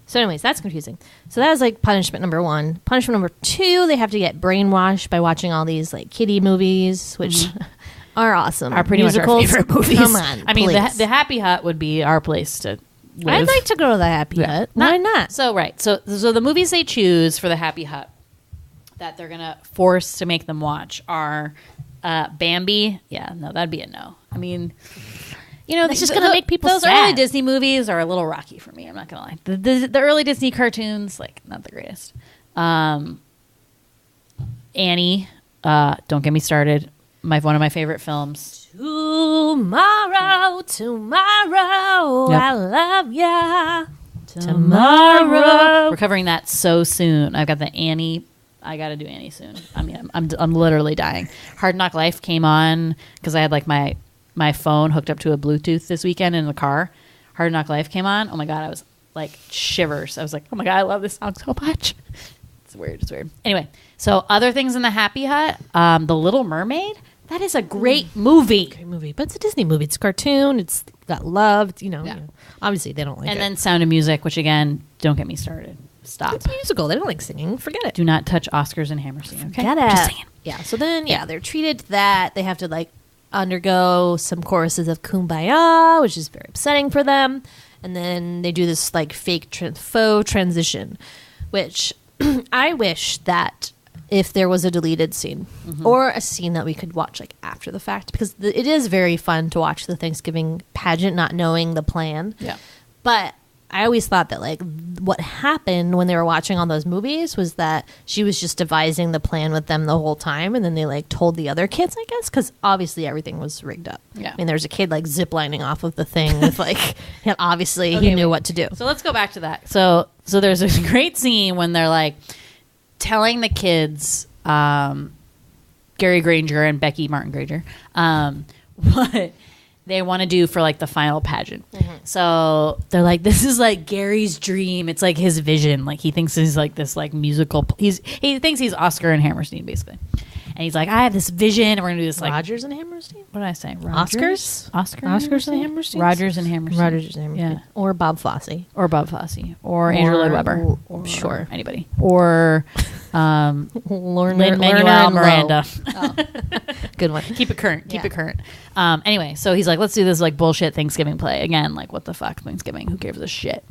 So anyways, that's confusing. So that was like punishment number 1. Punishment number 2, they have to get brainwashed by watching all these like kiddie movies, which are awesome. Are pretty musicals. Much our favorite movies. Come on, I mean, the Happy Hut would be our place to live. I'd like to go to the Happy Hut. Why not? So the movies they choose for the Happy Hut that they're gonna force to make them watch are Bambi. Yeah, no, that'd be a no. I mean, you know, it's just going to make people those sad. Early Disney movies are a little rocky for me. I'm not going to lie. The early Disney cartoons, like, not the greatest. Annie, don't get me started. One of my favorite films. Tomorrow, Yep. I love ya. Tomorrow. We're covering that so soon. I've got the Annie. I got to do Annie soon. I mean, I'm literally dying. Hard Knock Life came on because I had like my phone hooked up to a Bluetooth this weekend in the car. Hard Knock Life came on. Oh my God, I was like shivers. I was like, oh my God, I love this song so much. It's weird. Anyway, so other things in the Happy Hut, The Little Mermaid. That is a great movie. Great movie. But it's a Disney movie. It's a cartoon. It's got love. You know, obviously they don't like it. And then Sound of Music, which again, don't get me started. Stop. It's a musical. They don't like singing. Forget it. Do not touch Oscars and Hammerstein. Okay? Forget it. Just saying. Yeah. So then, they're treated to that. They have to like undergo some choruses of Kumbaya, which is very upsetting for them. And then they do this like fake faux transition, which I wish that if there was a deleted scene or a scene that we could watch like after the fact, because it is very fun to watch the Thanksgiving pageant not knowing the plan. Yeah. But I always thought that like what happened when they were watching all those movies was that she was just devising the plan with them the whole time, and then they like told the other kids, I guess, because obviously everything was rigged up. Yeah. I mean, there's a kid like ziplining off of the thing with like, obviously he knew what to do. So let's go back to that. So there's a great scene when they're like telling the kids, Gary Granger and Becky Martin Granger, what they want to do for like the final pageant. So they're like, this is like Gary's dream. It's like his vision. Like he thinks he's like this like musical. He thinks he's Oscar and Hammerstein basically. And he's like, I have this vision, and we're gonna do this like Rogers and Hammerstein. What did I say? Oscars and Hammerstein. Rogers and Hammerstein. Rogers and Hammerstein. Yeah. Or Bob Fosse. Or Andrew Lloyd Webber. Or sure, anybody. Or Lin-Manuel Miranda. Oh. Good one. Keep it current. Keep it current. Anyway, so he's like, let's do this like bullshit Thanksgiving play again. Like, what the fuck, Thanksgiving? Who gives a shit?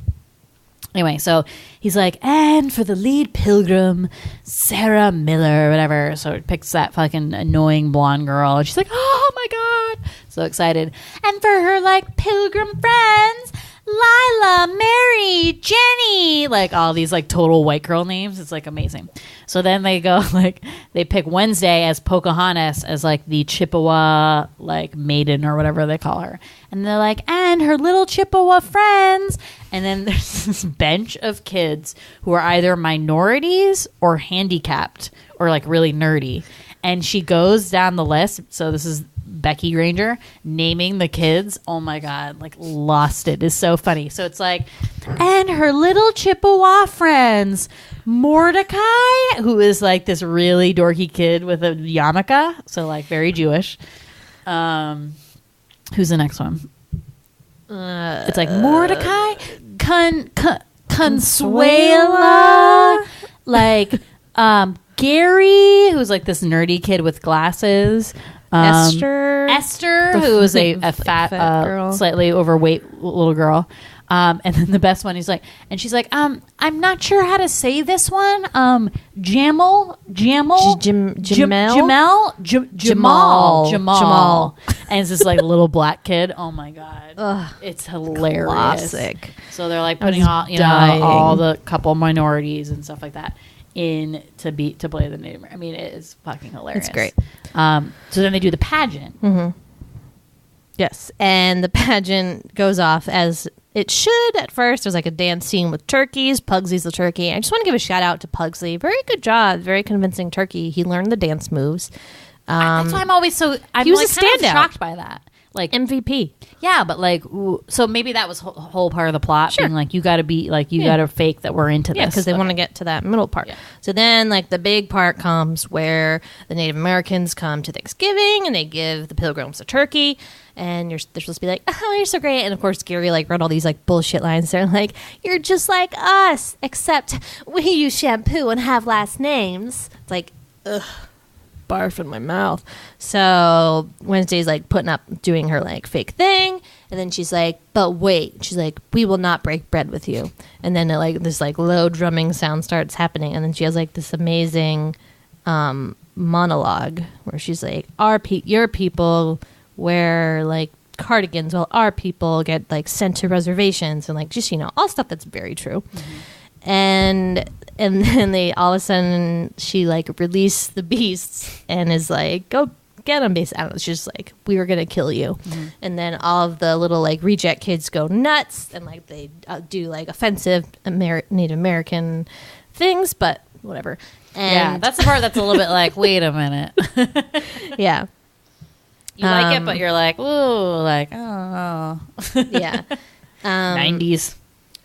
Anyway, so he's like, and for the lead pilgrim, Sarah Miller, or whatever. So it picks that fucking annoying blonde girl. And she's like, oh my God. So excited. And for her, like, pilgrim friends, Lila, Mary, Jenny, like all these like total white girl names. It's like amazing. So then they go like they pick Wednesday as Pocahontas as like the Chippewa like maiden or whatever they call her. And they're like, and her little Chippewa friends. And then there's this bench of kids who are either minorities or handicapped or like really nerdy. And she goes down the list. So this is Becky Granger naming the kids. Oh my God, like lost it. It's so funny. So it's like, and her little Chippewa friends, Mordecai, who is like this really dorky kid with a yarmulke, so like very Jewish. Who's the next one? It's like Mordecai, Consuela, like Gary, who's like this nerdy kid with glasses. Esther, who is a fat girl. Slightly overweight little girl. And then the best one, she's like, I'm not sure how to say this one. Jamal. And it's this like little black kid. Oh my God. Ugh, it's hilarious. Classic. So they're like putting all the couple minorities and stuff like that in to play the Native American. I mean, it is fucking hilarious. It's great. So then they do the pageant. Mm-hmm. Yes, and the pageant goes off as it should at first. There's like a dance scene with turkeys. Pugsley's the turkey. I just want to give a shout out to Pugsley. Very good job. Very convincing turkey. He learned the dance moves. That's why I'm always so... I'm he was like a kind of standout. shocked by that. Like MVP. Yeah, but like... So maybe that was whole part of the plot. Sure. Being like, you got to be... Like, you got to fake that we're into this. Yeah, because they want to get to that middle part. Yeah. So then, like, the big part comes where the Native Americans come to Thanksgiving and they give the pilgrims a turkey. And they're supposed to be like, oh, you're so great. And of course, Gary like wrote all these like bullshit lines. They're like, you're just like us, except we use shampoo and have last names. It's like, ugh, barf in my mouth. So Wednesday's like doing her like fake thing. And then she's like, but wait, she's like, we will not break bread with you. And then this like low drumming sound starts happening. And then she has like this amazing monologue where she's like, your people wear like cardigans while our people get like sent to reservations and like just all stuff that's very true. Mm-hmm. And then they all of a sudden she like released the beasts and is like, go get them. Basically, I don't know, it's just like, we were gonna kill you. Mm-hmm. And then all of the little like reject kids go nuts and like they do like offensive Native American things, but whatever. And yeah, that's the part that's a little bit like, wait a minute. Yeah. You like it, but you're like, ooh, like, oh. Yeah. 90s.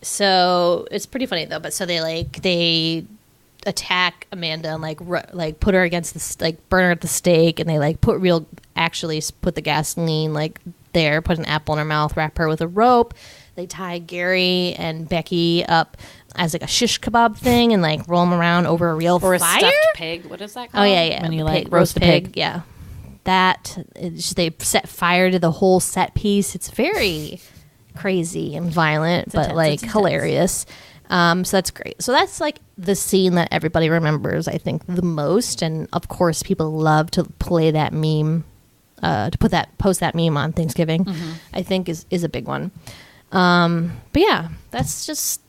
So it's pretty funny though. But so they attack Amanda and like put her against burn her at the stake, and they like put the gasoline like there, put an apple in her mouth, wrap her with a rope. They tie Gary and Becky up as like a shish kebab thing and like roll them around over a real fire. Or a stuffed pig. What is that called? Oh yeah. When you like pig, roast a pig. Yeah. They set fire to the whole set piece. It's very crazy and violent, but like hilarious. So that's great. So that's like the scene that everybody remembers, I think, the most. And of course, people love to play that meme, post that meme on Thanksgiving. Mm-hmm. I think is a big one. But yeah, that's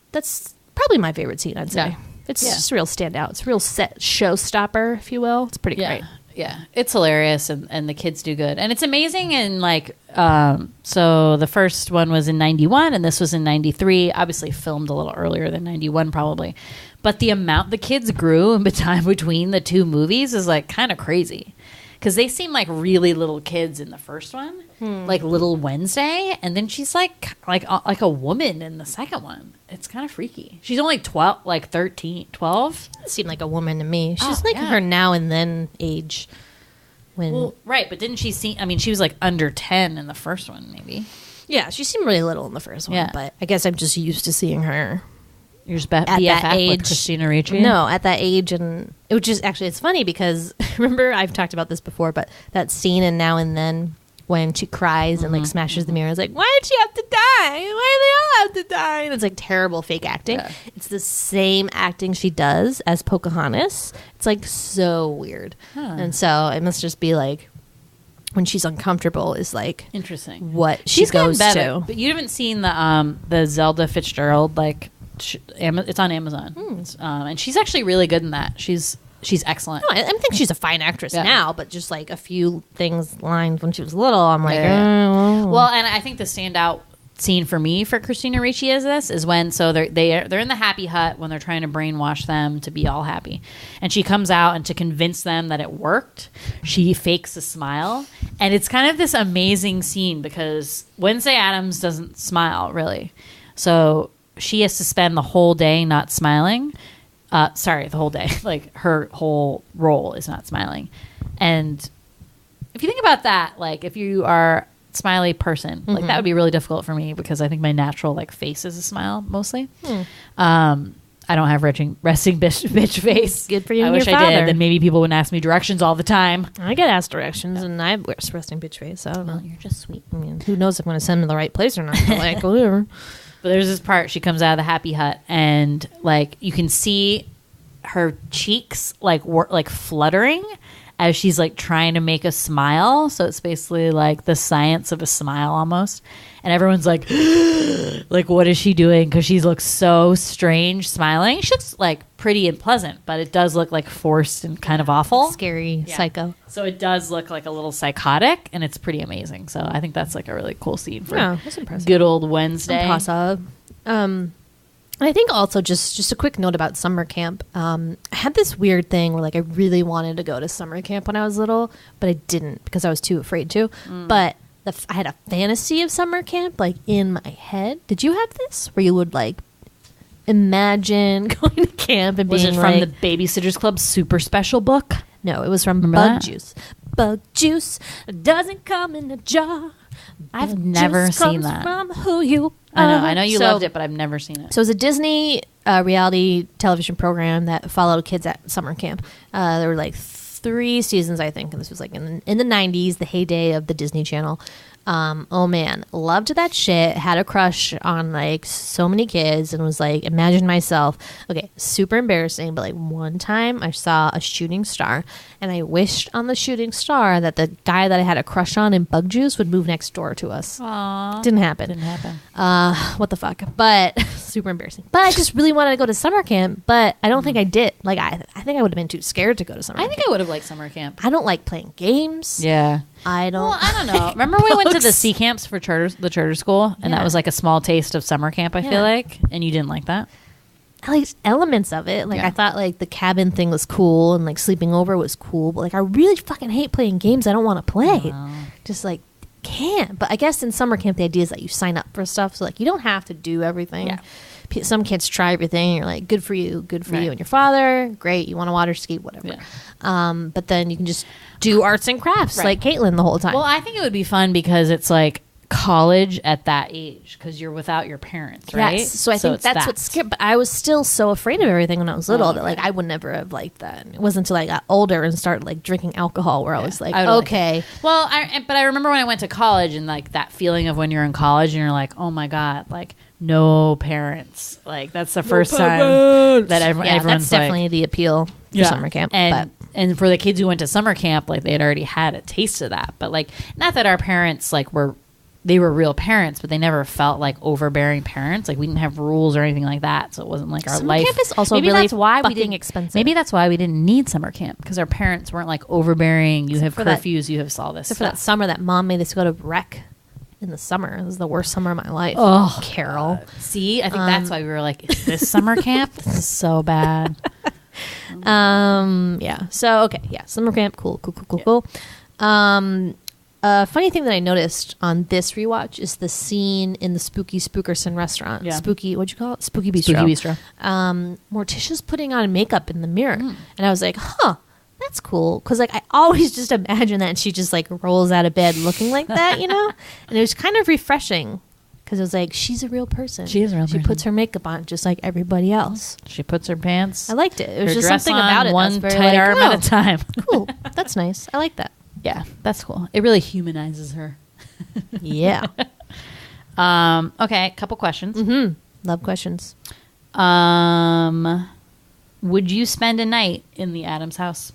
probably my favorite scene. I'd say it's just a real standout. It's a real set showstopper, if you will. It's pretty great. Yeah, it's hilarious, and the kids do good. And it's amazing, and like, so the first one was in 91, and this was in 93, obviously filmed a little earlier than 91 probably. But the amount the kids grew in the time between the two movies is like kind of crazy. Because they seem like really little kids in the first one, like little Wednesday, and then she's like a woman in the second one. It's kind of freaky. She's only 12, like 13, 12. Seemed like a woman to me. She's like her now and then age. Right, but didn't she seem? I mean, she was like under 10 in the first one, maybe. Yeah, she seemed really little in the first one, but I guess I'm just used to seeing her. You're just at that age with Christina Ricci? No, at that age, and it was just actually it's funny because remember I've talked about this before, but that scene in Now and Then when she cries and like smashes the mirror. It's like, why did she have to die? Why do they all have to die? And it's like terrible fake acting. Yeah. It's the same acting she does as Pocahontas. It's like so weird. And so it must just be like when she's uncomfortable is like interesting what she's goes to. But you haven't seen the Zelda Fitzgerald like it's on Amazon. And she's actually really good in that. She's excellent. No, I think she's a fine actress now, but just like a few lines when she was little, I'm like, Well, and I think the standout scene for me for Christina Ricci is when they're in the happy hut when they're trying to brainwash them to be all happy, and she comes out and to convince them that it worked, she fakes a smile, and it's kind of this amazing scene because Wednesday Addams doesn't smile really, so she has to spend the whole day not smiling. The whole day. Like, her whole role is not smiling. And if you think about that, like, if you are a smiley person, like, that would be really difficult for me because I think my natural, like, face is a smile, mostly. I don't have resting bitch face. Good for you. I wish I did. Then maybe people wouldn't ask me directions all the time. I get asked directions, and I have resting bitch face. So I don't know. You're just sweet. I mean, who knows if I'm going to send them to the right place or not. But, like, whatever. But there's this part, she comes out of the happy hut, and like you can see her cheeks like fluttering as she's like trying to make a smile. So it's basically like the science of a smile almost. And everyone's like, like, what is she doing? Because she looks so strange smiling. She looks like pretty and pleasant, but it does look like forced and kind of awful. Scary, psycho. So it does look like a little psychotic, and it's pretty amazing. So I think that's like a really cool scene for that's impressive. Good old Wednesday. Impressive. I think also just a quick note about summer camp. I had this weird thing where like I really wanted to go to summer camp when I was little, but I didn't because I was too afraid to. But I had a fantasy of summer camp like in my head. Did you have this where you would like imagine going to camp and was being it from like, the Babysitters Club super special book? No, it was from Remember Bug that? Juice. Bug juice doesn't come in a jar. I've Bug never juice seen comes that. From who you I know you So- loved it, but I've never seen it. So it was a Disney reality television program that followed kids at summer camp. There were like 3 seasons, I think, and this was like in the 90s, the heyday of the Disney Channel. Oh man, loved that shit. Had a crush on like so many kids and was like, imagine myself. Okay, super embarrassing, but like one time I saw a shooting star and I wished on the shooting star that the guy that I had a crush on in Bug Juice would move next door to us. Aww. Didn't happen. What the fuck? But super embarrassing. But I just really wanted to go to summer camp, but I don't think I did. Like I think I would have been too scared to go to summer camp. I think I would have liked summer camp. I don't like playing games. Yeah. I don't. Well, I don't know. Remember we went to the sea camps for the charter school, and that was like a small taste of summer camp. I feel like, and you didn't like that. I liked elements of it. Like I thought like the cabin thing was cool and like sleeping over was cool, but like I really fucking hate playing games I don't want to play. Just like can't. But I guess in summer camp the idea is that you sign up for stuff, so like you don't have to do everything. Yeah. Some kids try everything and you're like, good for you and your father, great, you want to water ski, whatever. But then you can just do arts and crafts like Caitlin the whole time. Well, I think it would be fun because it's like college at that age because you're without your parents, right? Yes. So I think that's what's scary. But I was still so afraid of everything when I was little that like I would never have liked that. It wasn't until I got older and started like drinking alcohol where I was like, okay. Well, but I remember when I went to college and like that feeling of when you're in college and you're like, oh my God, like no parents. Like that's the first time that everyone's that's definitely like, the appeal for summer camp. And for the kids who went to summer camp, like they had already had a taste of that. But like, not that our parents like were real parents, but they never felt like overbearing parents. Like we didn't have rules or anything like that, so it wasn't like our summer life. Camp is also maybe really that's why we fucking didn't expensive. Maybe that's why we didn't need summer camp because our parents weren't like overbearing. You have for that- curfews. You have all this. Except for that summer that mom made us go to rec in the summer. It was the worst summer of my life. Oh, Carol. See, I think that's why we were like, is this summer camp? This is so bad. Yeah. So okay. Yeah. Summer camp. Cool. Funny thing that I noticed on this rewatch is the scene in the spooky Spookerson restaurant. Yeah. Spooky. What'd you call it? Spooky Bistro. Spooky Bistro. Morticia's putting on makeup in the mirror, and I was like, huh. That's cool, because like I always just imagine that she just like rolls out of bed looking like that, you know. And it was kind of refreshing because it was like she's a real person. She is a real person. She puts her makeup on just like everybody else. She puts her pants. I liked it. It was her just dress something on about it. One that was tight very arm like, at a time. Cool. That's nice. I like that. Yeah, that's cool. It really humanizes her. Yeah. Okay, a couple questions. Mm-hmm. Love questions. Would you spend a night in the Addams house?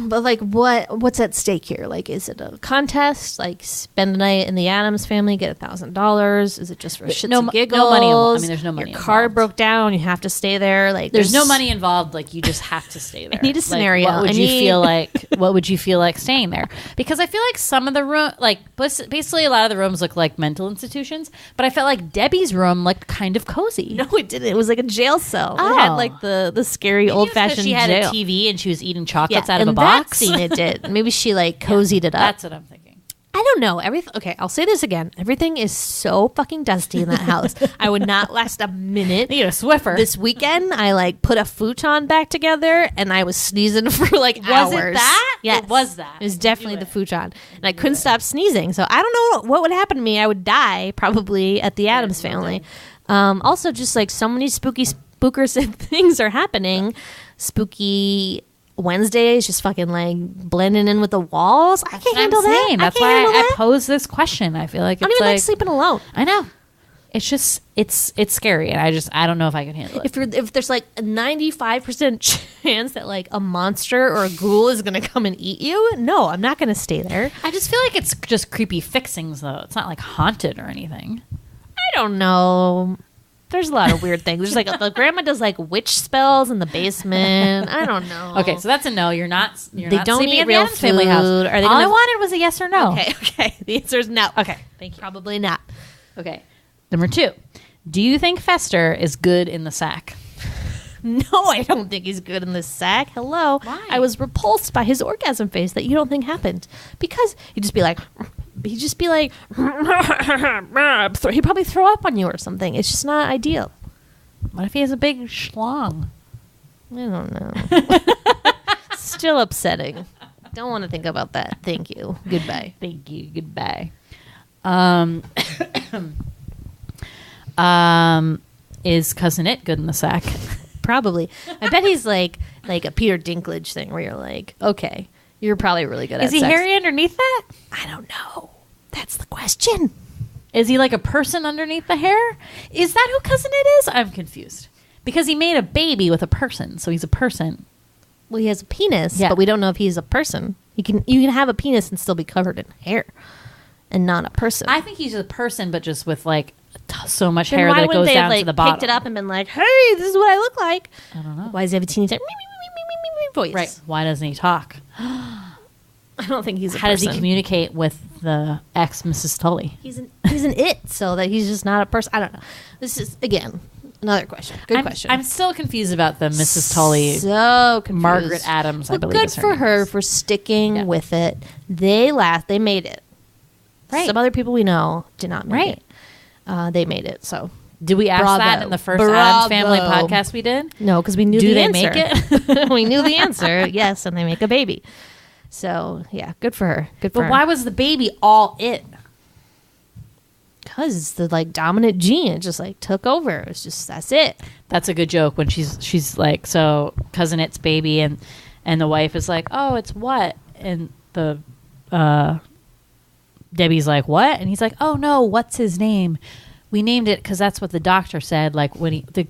But like, what's at stake here? Like, is it a contest? Like, spend a night in the Addams family, get $1,000? Is it just for shits and giggles? No money. I mean, there's no money. Your car involved. broke down. You have to stay there. Like, There's no money involved. Like, you just have to stay there. I need a scenario. What would you feel like? What would you feel like staying there? Because I feel like some of the room, like basically a lot of the rooms look like mental institutions. But I felt like Debbie's room looked kind of cozy. No, it didn't. It was like a jail cell. Oh. It had like the scary old fashioned She had jail. a TV and she was eating chocolates out in of a that box. scene it did. Maybe she like cozied it up. That's what I'm thinking. I don't know. Okay, I'll say this again. Everything is so fucking dusty in that house. I would not last a minute. Need a Swiffer. This weekend, I like put a futon back together and I was sneezing for like hours. Was it that? Yes. It was that. It was definitely the futon. And I couldn't stop sneezing. So I don't know what would happen to me. I would die probably at the Addams family. Also, just like so many spooky Spookerson things are happening. Spooky Wednesday is just fucking like blending in with the walls. I can't handle that. That's why I posed this question. I feel like I don't it's even like like sleeping alone. I know. It's just it's scary, and I don't know if I can handle it. If there's like a 95% chance that like a monster or a ghoul is gonna come and eat you, no, I'm not gonna stay there. I just feel like it's just creepy fixings, though. It's not like haunted or anything. I don't know. There's a lot of weird things. There's like the grandma does like witch spells in the basement. I don't know. Okay, so that's a no. You're not. They don't sleeping eat at the real Addams family house. food. Are they All I gonna- wanted was a yes or no. Okay. The answer is no. Okay. Thank you. Probably not. Okay. Number 2. Do you think Fester is good in the sack? No, I don't think he's good in this sack. Hello. Why? I was repulsed by his orgasm face that you don't think happened. Because he'd just be like, he'd probably throw up on you or something. It's just not ideal. What if he has a big schlong? I don't know. Still upsetting. Don't want to think about that. Thank you. Goodbye. Thank you. Goodbye. Is Cousin It good in the sack? Probably. I bet he's like a Peter Dinklage thing where you're like, okay, you're probably really good at Is he sex. hairy underneath that? I don't know. That's the question. Is he like a person underneath the hair? Is that who Cousin It is? I'm confused. Because he made a baby with a person, so he's a person. Well, he has a penis, Yeah. but we don't know if he's a person. You can have a penis and still be covered in hair, and not a person. I think he's a person, but just with like so much Then hair why that it wouldn't goes they down have, to the like, bottom. picked it up and been like, "Hey, this is what I look like." I don't know. Why does he have a teeny tiny voice? Right. Why doesn't he talk? I don't think he's a How does he person. communicate with the ex Mrs. Tully? He's an it, so that he's just not a person. I don't know. This is again another question. Good question. I'm still confused about the Mrs. Tully. So confused. Margaret Addams, I Well, believe good is her for name. her for sticking Yeah. with it. They made it. Right. Some other people we know did not make Right. it. They made it. So Did we ask Bravo. that in the first Addams Family Bravo. podcast we did? no, because we knew Do the they answer. make it? We knew the answer. Yes, and they make a baby. So yeah, good for her. Good for But her. why was the baby all it? Because it's the like dominant gene. It just like took over. It's just that's it. That's a good joke when she's like, so Cousin It's baby, and the wife is like, oh, it's what? And the Debbie's like, what? And he's like, oh no, what's his name? We named it because that's what the doctor said. Like when the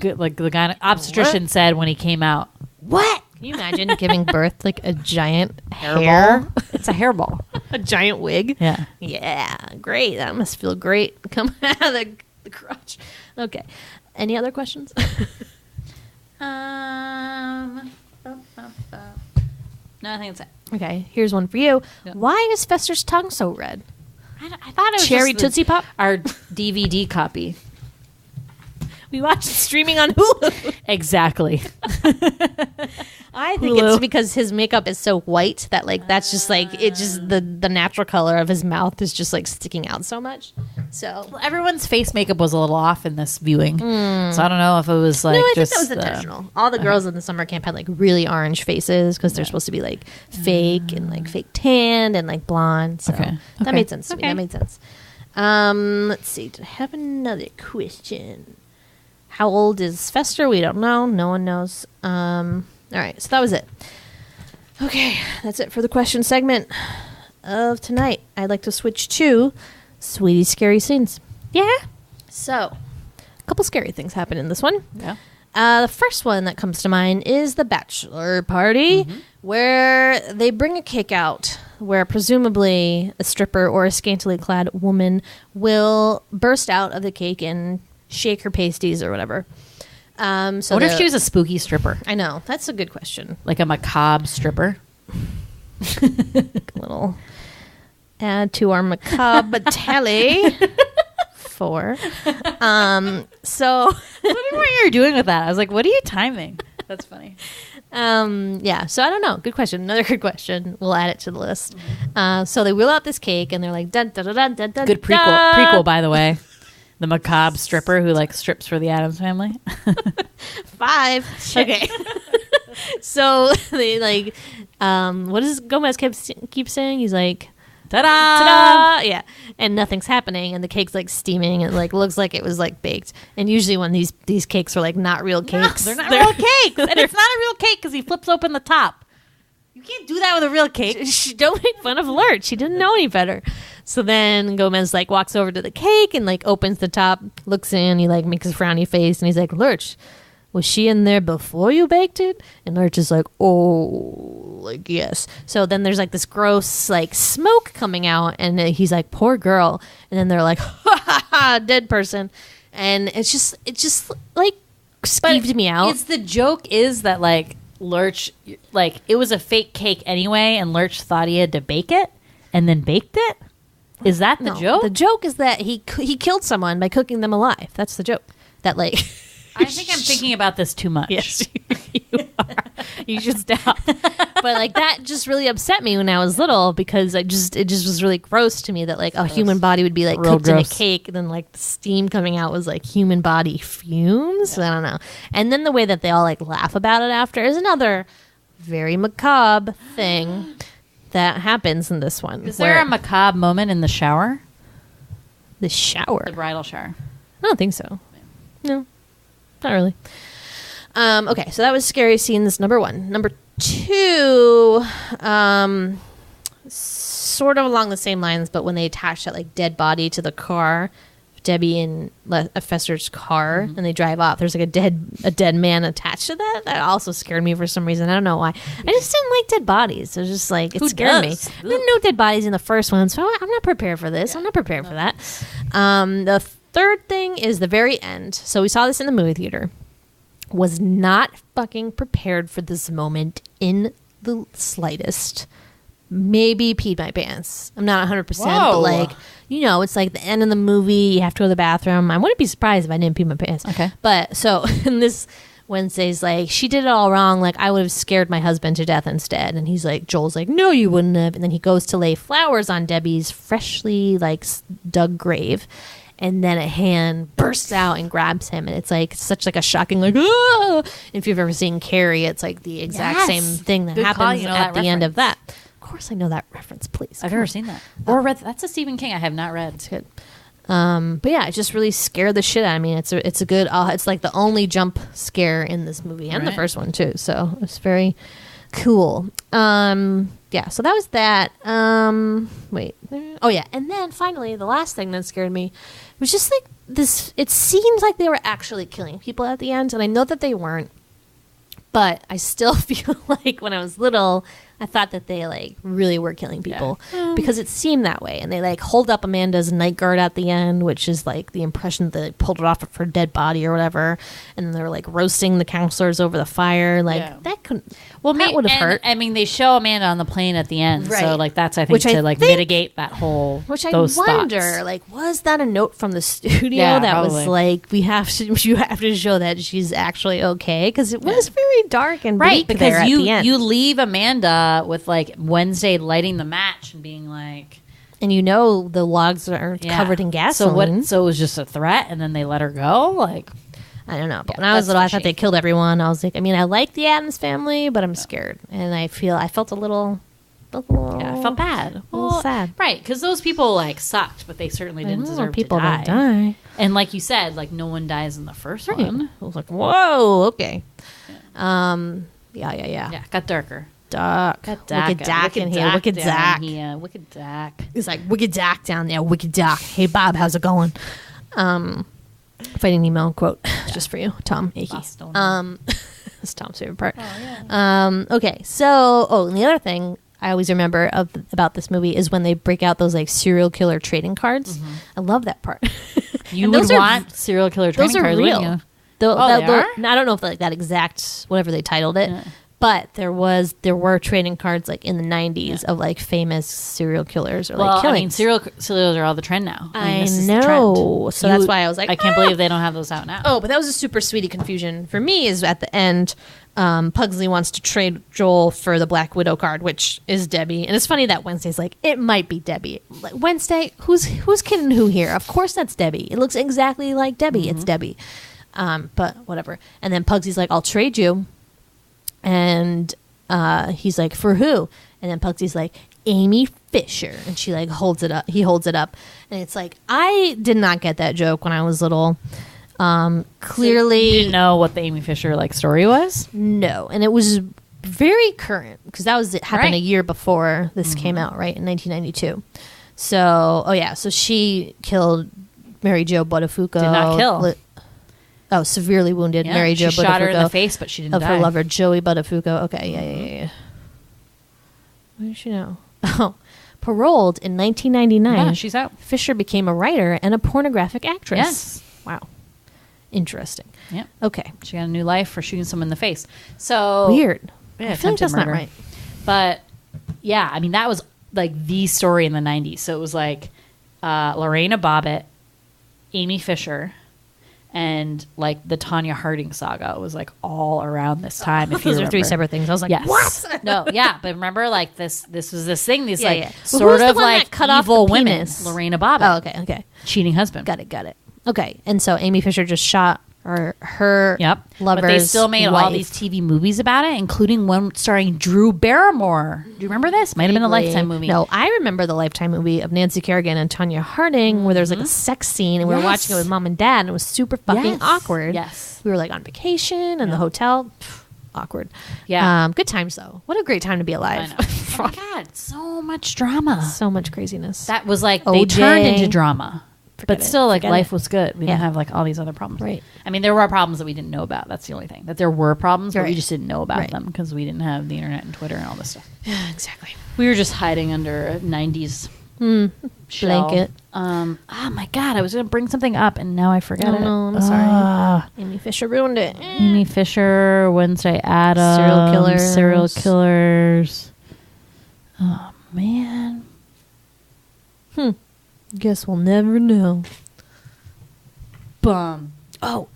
guy obstetrician said when he came out. What? Can you imagine giving birth like a giant Hairball? hair? It's a hairball. A giant wig? Yeah. Yeah, great. That must feel great. Come out of the crotch. Okay. Any other questions? No, I think that's it. Okay, here's one for you. Yeah. Why is Fester's tongue so red? I thought it was Cherry just Tootsie Pop? our DVD copy. We watched it streaming on Hulu. Exactly. I think Hulu. it's because his makeup is so white that like that's just like it just the natural color of his mouth is just like sticking out so much. So Well, everyone's face makeup was a little off in this viewing, so I don't know if it was like no, I think just that was the- intentional. All the girls in the summer camp had like really orange faces because they're supposed to be like fake and like fake tanned and like blonde. So Okay. that Okay. made sense to me. Okay. That made sense. Let's see. Did I have another question? How old is Fester? We don't know. No one knows. All right. So that was it. Okay, that's it for the question segment of tonight. I'd like to switch to Sweetie Scary Scenes. Yeah. So, a couple scary things happen in this one. Yeah. The first one that comes to mind is the bachelor party, where they bring a cake out, where presumably a stripper or a scantily clad woman will burst out of the cake and shake her pasties or whatever. So I wonder if she was a spooky stripper. I know. That's a good question. Like a macabre stripper. A little add to our macabre tally. 4. So What you're doing with that? I was like, what are you timing? That's funny. yeah, so I don't know. Good question. Another good question. We'll add it to the list. So they wheel out this cake and they're like, dun, dun, dun, dun, dun, dun, Good prequel, by the way. The macabre stripper who like strips for the Addams Family. 5. Okay. So they like, what does Gomez keep saying? He's like, Ta-da! ta-da! Yeah. And nothing's happening and the cake's like steaming and like looks like it was like baked. And usually when these cakes are like not real cakes. They're not real cakes. And it's not a real cake because he flips open the top. You can't do that with a real cake. Don't make fun of Lurch. She didn't know any better. So then Gomez like walks over to the cake and like opens the top, looks in, he like makes a frowny face and he's like, Lurch, was she in there before you baked it? And Lurch is like, oh, like, yes. So then there's like this gross like smoke coming out and he's like, poor girl. And then they're like, ha ha ha, dead person. And it's just like skeeved me out. It's the joke is that like Lurch, like it was a fake cake anyway and Lurch thought he had to bake it and then baked it? Is that the joke? The joke is that he killed someone by cooking them alive. That's the joke. That like... I think I'm thinking about this too much. Yes, you are. You should stop. But like that just really upset me when I was little because it just was really gross to me that like a human body would be like Real cooked gross. in a cake and then like the steam coming out was like human body fumes. I don't know. And then the way that they all like laugh about it after is another very macabre thing that happens in this one. Is there a macabre moment in the shower? The shower? The bridal shower. I don't think so. No. Not really. Okay, so that was scary scenes number 1. Number 2, sort of along the same lines, but when they attach that like dead body to the car, Debbie and Fester's car, and they drive off. There's like a dead man attached to that. That also scared me for some reason. I don't know why. I just didn't like dead bodies. It was just like it scared me. There were no dead bodies in the first one, so I'm not prepared for this. I'm not prepared for that. The third thing is the very end. So we saw this in the movie theater. Was not fucking prepared for this moment in the slightest. Maybe peed my pants. I'm not 100%, but like, you know, it's like the end of the movie. You have to go to the bathroom. I wouldn't be surprised if I didn't pee my pants. Okay. But so in this Wednesday's like, she did it all wrong. Like, I would have scared my husband to death instead. And he's like, Joel's like, no, you wouldn't have. And then he goes to lay flowers on Debbie's freshly like dug grave. And then a hand bursts out and grabs him, and it's like such like a shocking like. Ah! If you've ever seen Carrie, it's like the exact same thing that Good call. happens You know at that the end of reference. that. Of course, I know that reference. Please, I've come never on. seen that or read. That's a Stephen King. I have not read. It's good. But yeah, it just really scared the shit out of me. It's a good. It's like the only jump scare in this movie and the Right. first one too. So it's very cool. Yeah. So that was that. Wait. Oh yeah. And then finally, the last thing that scared me was just like this. It seemed like they were actually killing people at the end, and I know that they weren't. But I still feel like when I was little, I thought that they like really were killing people because it seemed that way. And they like hold up Amanda's night guard at the end, which is like the impression that they pulled it off of her dead body or whatever. And they were like roasting the counselors over the fire. Like that couldn't. Well, that would have hurt. I mean, they show Amanda on the plane at the end, Right. so like that's I think Which to I like think- mitigate that whole. Which I those wonder, thoughts. like, was that a note from the studio Yeah, that probably. was like, you have to show that she's actually okay? Because it was very dark and Right, bleak there because at the end. you leave Amanda with like Wednesday lighting the match and being like, and you know the logs are covered in gasoline. So it was just a threat, and then they let her go. Like, I don't know. But Yeah, when I was that's little, I fishy. thought they killed everyone. I was like, I mean, I like the Addams Family, but I'm scared, and I felt a little yeah, I felt bad, a little sad. right? Because those people like sucked, but they certainly didn't deserve people to die. don't die. And like you said, like no one dies in the first one. I was like, whoa, okay. Yeah. Yeah, got darker. Doc. Got Doc. Wicked Doc in here. Wicked Doc. Wicked Doc. He's like, Wicked Doc down there. Wicked Doc. Hey, Bob, how's it going? Finding Nemo quote just for you, Tom Akey. That's Tom's favorite part. Oh, yeah. Okay, so and the other thing I always remember about this movie is when they break out those like serial killer trading cards. I love that part. You would want serial killer trading cards, real. wouldn't you? They are? I don't know if like that exact whatever they titled it. Yeah. But there were trading cards like in the 90s of like famous serial killers or like killings. Serial killers are all the trend now. I know. So that's why I was like, I can't believe they don't have those out now. Oh, but that was a super sweetie confusion for me. Is at the end, Pugsley wants to trade Joel for the Black Widow card, which is Debbie. And it's funny that Wednesday's like, it might be Debbie. Like, Wednesday, who's kidding who here? Of course that's Debbie. It looks exactly like Debbie. It's Debbie. But whatever. And then Pugsley's like, I'll trade you. And he's like, for who? And then Pugsy's like, Amy Fisher. And she like holds it up. He holds it up. And it's like, I did not get that joke when I was little. Clearly. So you didn't know what the Amy Fisher like story was? No. And it was very current because it happened a year before this came out, right? In 1992. So, so she killed Mary Jo Buttafuoco. Did not kill. Severely wounded Mary Jo Buttafuoco. She shot her in the face, but she didn't die. Of her lover, Joey Buttafuoco. Okay, yeah. What did she know? Oh, paroled in 1999. Yeah, she's out. Fisher became a writer and a pornographic actress. Yes. Wow. Interesting. Yeah. Okay. She got a new life for shooting someone in the face. So weird. Yeah, I feel like that's murder. not right. But yeah, I mean, that was like the story in the 90s. So it was like Lorena Bobbitt, Amy Fisher, and like the Tonya Harding saga was like all around this time. If you Those remember. are three separate things. I was like, yes. What? No, yeah, but remember, like this was this thing. These Yeah. sort Well, of like cut off evil the women. penis? Lorena Bobbitt. Oh, okay. Cheating husband. Got it. Okay, and so Amy Fisher just shot her lover's But they still made wife. all these TV movies about it, including one starring Drew Barrymore. Do you remember this? Might have been a Lifetime movie. No, I remember the Lifetime movie of Nancy Kerrigan and Tonya Harding where there's like a sex scene and we were watching it with mom and dad and it was super fucking awkward. Yes. We were like on vacation in the hotel. Awkward. Yeah. Good times though. What a great time to be alive. I know. Oh my God, so much drama. So much craziness. That was like they OJ. turned into drama. But Forget it. still, like, Forget life it. was good. We didn't have, like, all these other problems. Right. I mean, there were problems that we didn't know about. That's the only thing. That there were problems, but we Right. just didn't know about Right. them because we didn't have the internet and Twitter and all this stuff. Yeah, exactly. We were just hiding under a 90s shell. Blanket. Oh, my God. I was going to bring something up, and now I forgot it. No, I'm sorry. Amy Fisher ruined it. Amy Fisher, Wednesday Addams. Serial killers. Oh, man. Guess we'll never know. Bum. Oh,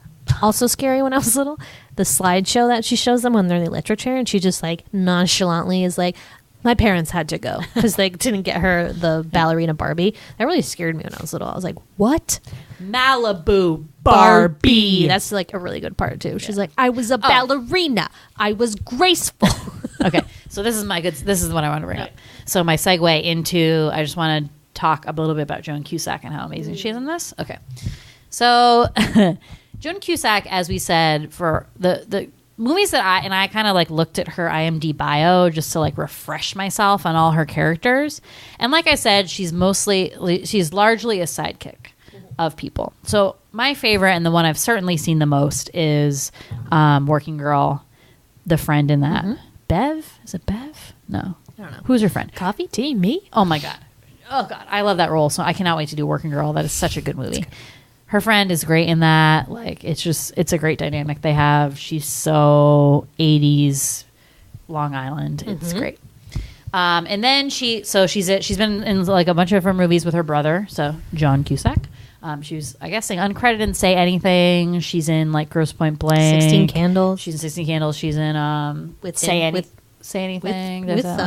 also scary when I was little. The slideshow that she shows them when they're in the electric chair, and she just like nonchalantly is like, "My parents had to go because they didn't get her the ballerina Barbie." That really scared me when I was little. I was like, "What? Malibu Barbie." That's like a really good part too. She's like, "I was a ballerina. I was graceful." Okay, so this is what I want to bring up. So my segue into, I just want to talk a little bit about Joan Cusack and how amazing she is in this. Okay, so Joan Cusack, as we said, for the movies that I kind of like looked at her IMDb bio just to like refresh myself on all her characters, and like I said, she's largely a sidekick of people. So my favorite and the one I've certainly seen the most is Working Girl, the friend in that. Bev? Is it Bev? No. I don't know. Who's her friend? Coffee, tea, me. Oh my God. I love that role. So I cannot wait to do Working Girl. That is such a good movie. Her friend is great in that. Like, it's a great dynamic they have. She's so 80s Long Island. It's great. And then she's been in like a bunch of her movies with her brother. So Joan Cusack. She was, I guess, uncredited in Say Anything. She's in like Grosse Point Blank. 16 Candles. She's in 16 Candles. She's in Say Anything. With There's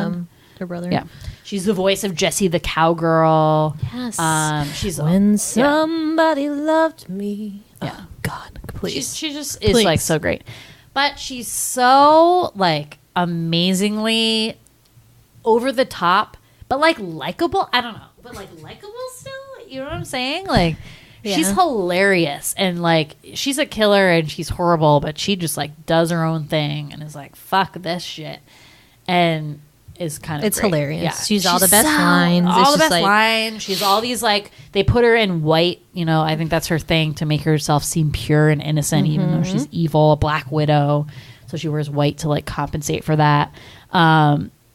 her brother. Yeah. She's the voice of Jessie the Cowgirl. Yes. She's When somebody loved me. Yeah. Oh, God, please. She just is like so great. But she's so like amazingly over the top, but like likable. I don't know. But like likable still? You know what I'm saying? Like she's hilarious and like she's a killer and she's horrible, but she just like does her own thing and is like, fuck this shit. and is kind of It's great. hilarious. Yeah. She's all the best lines. It's All the just best lines. She's all these like they put her in white. You know, I think that's her thing to make herself seem pure and innocent, even though she's evil, a Black Widow. So she wears white to like compensate for that.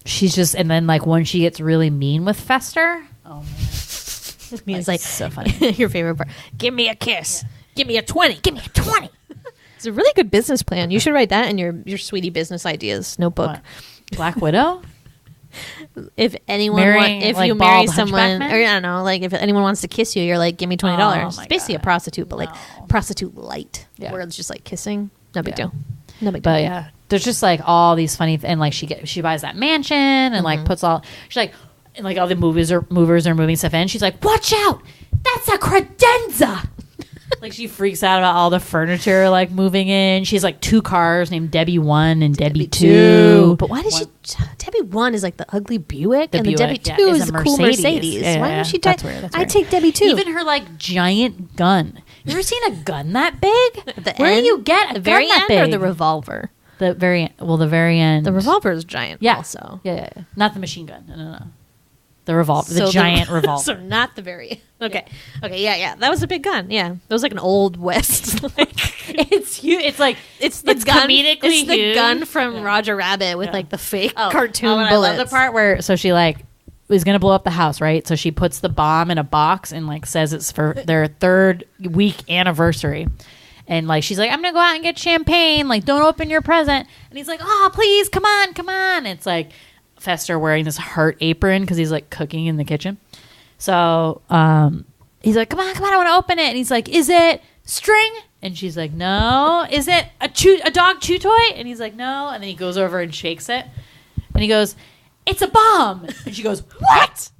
She's just, and then like when she gets really mean with Fester, oh man, It's like so funny. your favorite part. Give me a kiss. Give me a 20. Give me a 20. It's a really good business plan. You should write that in your sweetie business ideas notebook. What? Black Widow. If anyone Marrying, if like, you marry bald someone, hunchback men? or I don't know, like if anyone wants to kiss you, you're like, give me $20. Oh, It's my basically a God. prostitute, but like No. prostitute light, Yeah. where it's just like kissing. No big Yeah. deal. No big deal. But yeah, there's just like all these funny and like she buys that mansion and like puts all she's like and like all the movers are moving stuff in. She's like, watch out, that's a credenza. Like she freaks out about all the furniture like moving in. She's like 2 cars named Debbie 1 and Debbie 2. But why does she? Debbie 1 is like the ugly Buick, and Buick, the Debbie yeah, 2 is is a the cool Mercedes. Mercedes. Yeah, Why yeah, would she? that's weird, that's I weird. take Debbie 2. Even her like giant gun. You ever seen a gun that big? the Where end, do you get a the gun very that end or big? the revolver? The very end. The revolver is giant. Yeah. Also. Yeah. Not the machine gun. No. The revolver. So The giant revolver. So not the very. Okay. Okay. Yeah. That was a big gun. Yeah. That was like an old west. It's huge. It's like It's the gun. comedically It's the huge. gun from Roger Rabbit with like the fake cartoon and bullets. I love the part where so she like is gonna blow up the house, right? So she puts the bomb in a box and like says it's for their 3rd week anniversary. And like she's like, I'm gonna go out and get champagne. Like, don't open your present. And he's like, oh, please, come on. It's like Fester wearing this heart apron because he's like cooking in the kitchen. So he's like, come on, I want to open it. And he's like, is it string? And she's like, no. Is it a dog chew toy? And he's like, no. And then he goes over and shakes it. And he goes, it's a bomb. And she goes, what?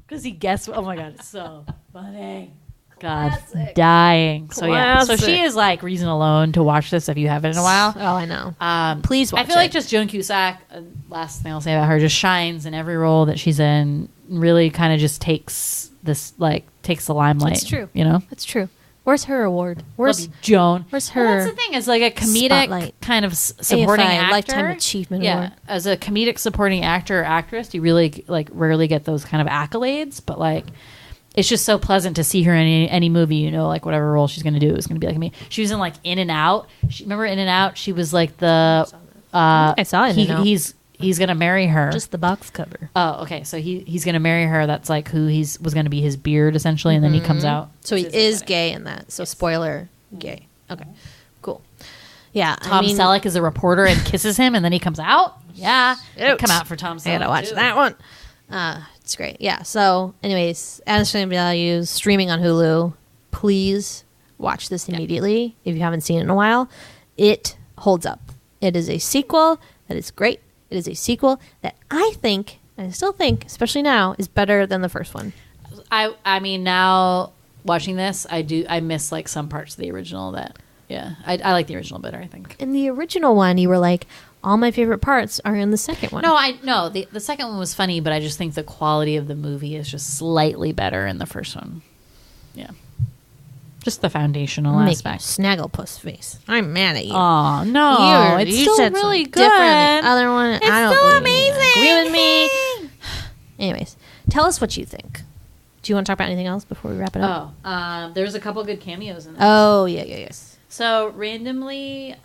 Because he guessed. Oh my God, it's so funny. God, dying. So yeah, so she is like reason alone to watch this if you haven't in a while. Oh, I know. Please watch I feel like just Joan Cusack, last thing I'll say about her, just shines in every role that she's in. Really kind of just takes the limelight. It's true. You know? It's true. Where's her award? Where's Joan? Where's her? Well, that's the thing. Is like a comedic spotlight? kind of supporting AFI, actor. Lifetime Achievement Award. As a comedic supporting actor or actress, you really like rarely get those kind of accolades. But like, it's just so pleasant to see her in any movie. You know, like whatever role she's going to do is going to be like me. She was in like In and Out. Remember In and Out? She was like the. I saw it. He's gonna marry her. Just the box cover. Oh, okay. So he's gonna marry her. That's like who was gonna be his beard essentially, and then he comes out. So he is gay in that. So spoiler, gay. Okay, cool. Yeah, Tom Selleck is a reporter and kisses him, and then he comes out. Yeah, Ouch. come out for Tom Selleck. I gotta watch too. that one. It's great. Yeah. So, anyways, Addams Family Values streaming on Hulu. Please watch this immediately if you haven't seen it in a while. It holds up. It is a sequel that is great. It is a sequel that I still think, especially now, is better than the first one. I mean, now watching this, I miss like some parts of the original. I like the original better. I think. In the original one, you were like, all my favorite parts are in the second one. No, the second one was funny, but I just think the quality of the movie is just slightly better in the first one. Yeah. Just the foundational aspect. Snagglepuss face. I'm mad at you. Oh no, it's You still said really something good. different. The other one, It's I don't still believe you. amazing. Agree with me. Anyways, tell us what you think. Do you want to talk about anything else before we wrap it up? There's a couple good cameos in this. Oh yeah. So randomly,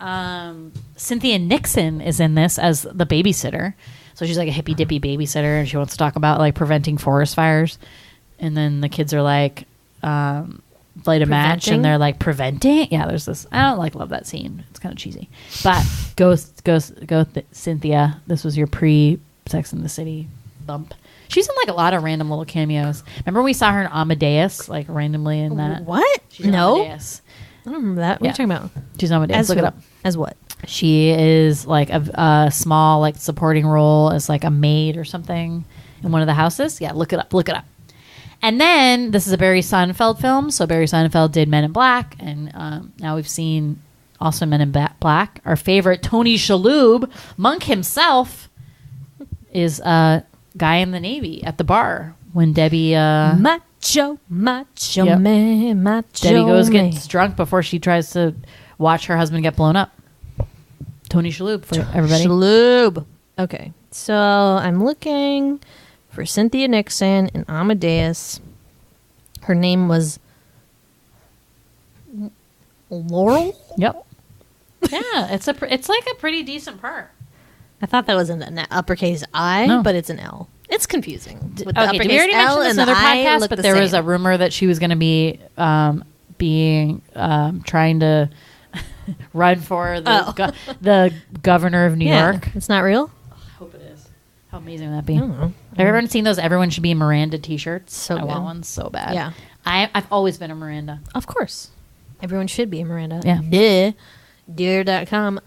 Cynthia Nixon is in this as the babysitter. So she's like a hippy dippy babysitter, and she wants to talk about like preventing forest fires. And then the kids are like, light a match, and they're like preventing. Yeah, there's this. I don't love that scene. It's kind of cheesy. But go, Cynthia. This was your pre-Sex in the City bump. She's in like a lot of random little cameos. Remember we saw her in Amadeus, like randomly in that. What? She's in No, Amadeus. I don't remember that. What are you talking about? She's in Amadeus. Look it up. As what? She is like a small like supporting role as like a maid or something in one of the houses. Yeah, look it up. And then this is a Barry Sonnenfeld film. So Barry Sonnenfeld did Men in Black, and now we've seen also Men in Black. Our favorite Tony Shalhoub, Monk himself, is a guy in the Navy at the bar when Debbie Macho Yep. man, macho Debbie goes man. gets drunk before she tries to watch her husband get blown up. Tony Shalhoub for everybody. Shalhoub. Okay. So I'm looking for Cynthia Nixon in Amadeus. Her name was Laurel? Yep. Yeah, it's like a pretty decent part. I thought that was an uppercase I, No. but it's an L. It's confusing. With the Okay, did we uppercase already L mention this and in the other I podcast? look But the there was same. a rumor that she was going to be trying to run for the governor of New York. It's not real? I hope it is. How amazing would that be? I don't know. Have everyone seen those Everyone Should Be Miranda t-shirts? So I good. want one so bad. Yeah. I've always been a Miranda. Of course. Everyone should be a Miranda. Yeah. Duh. Dear.com.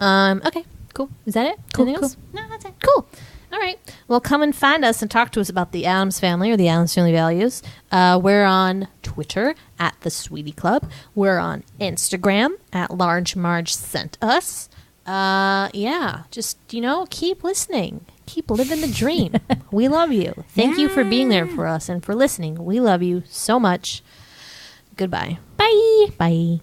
Okay, cool. Is that it? Cool, Anything else? No, that's it. Cool. All right. Well, come and find us and talk to us about the Addams Family or the Addams Family Values. We're on Twitter at The Sweetie Club. We're on Instagram at Large Marge Sent Us. Yeah, just, keep listening. Keep living the dream. We love you. Thank you for being there for us and for listening. We love you so much. Goodbye. Bye. Bye.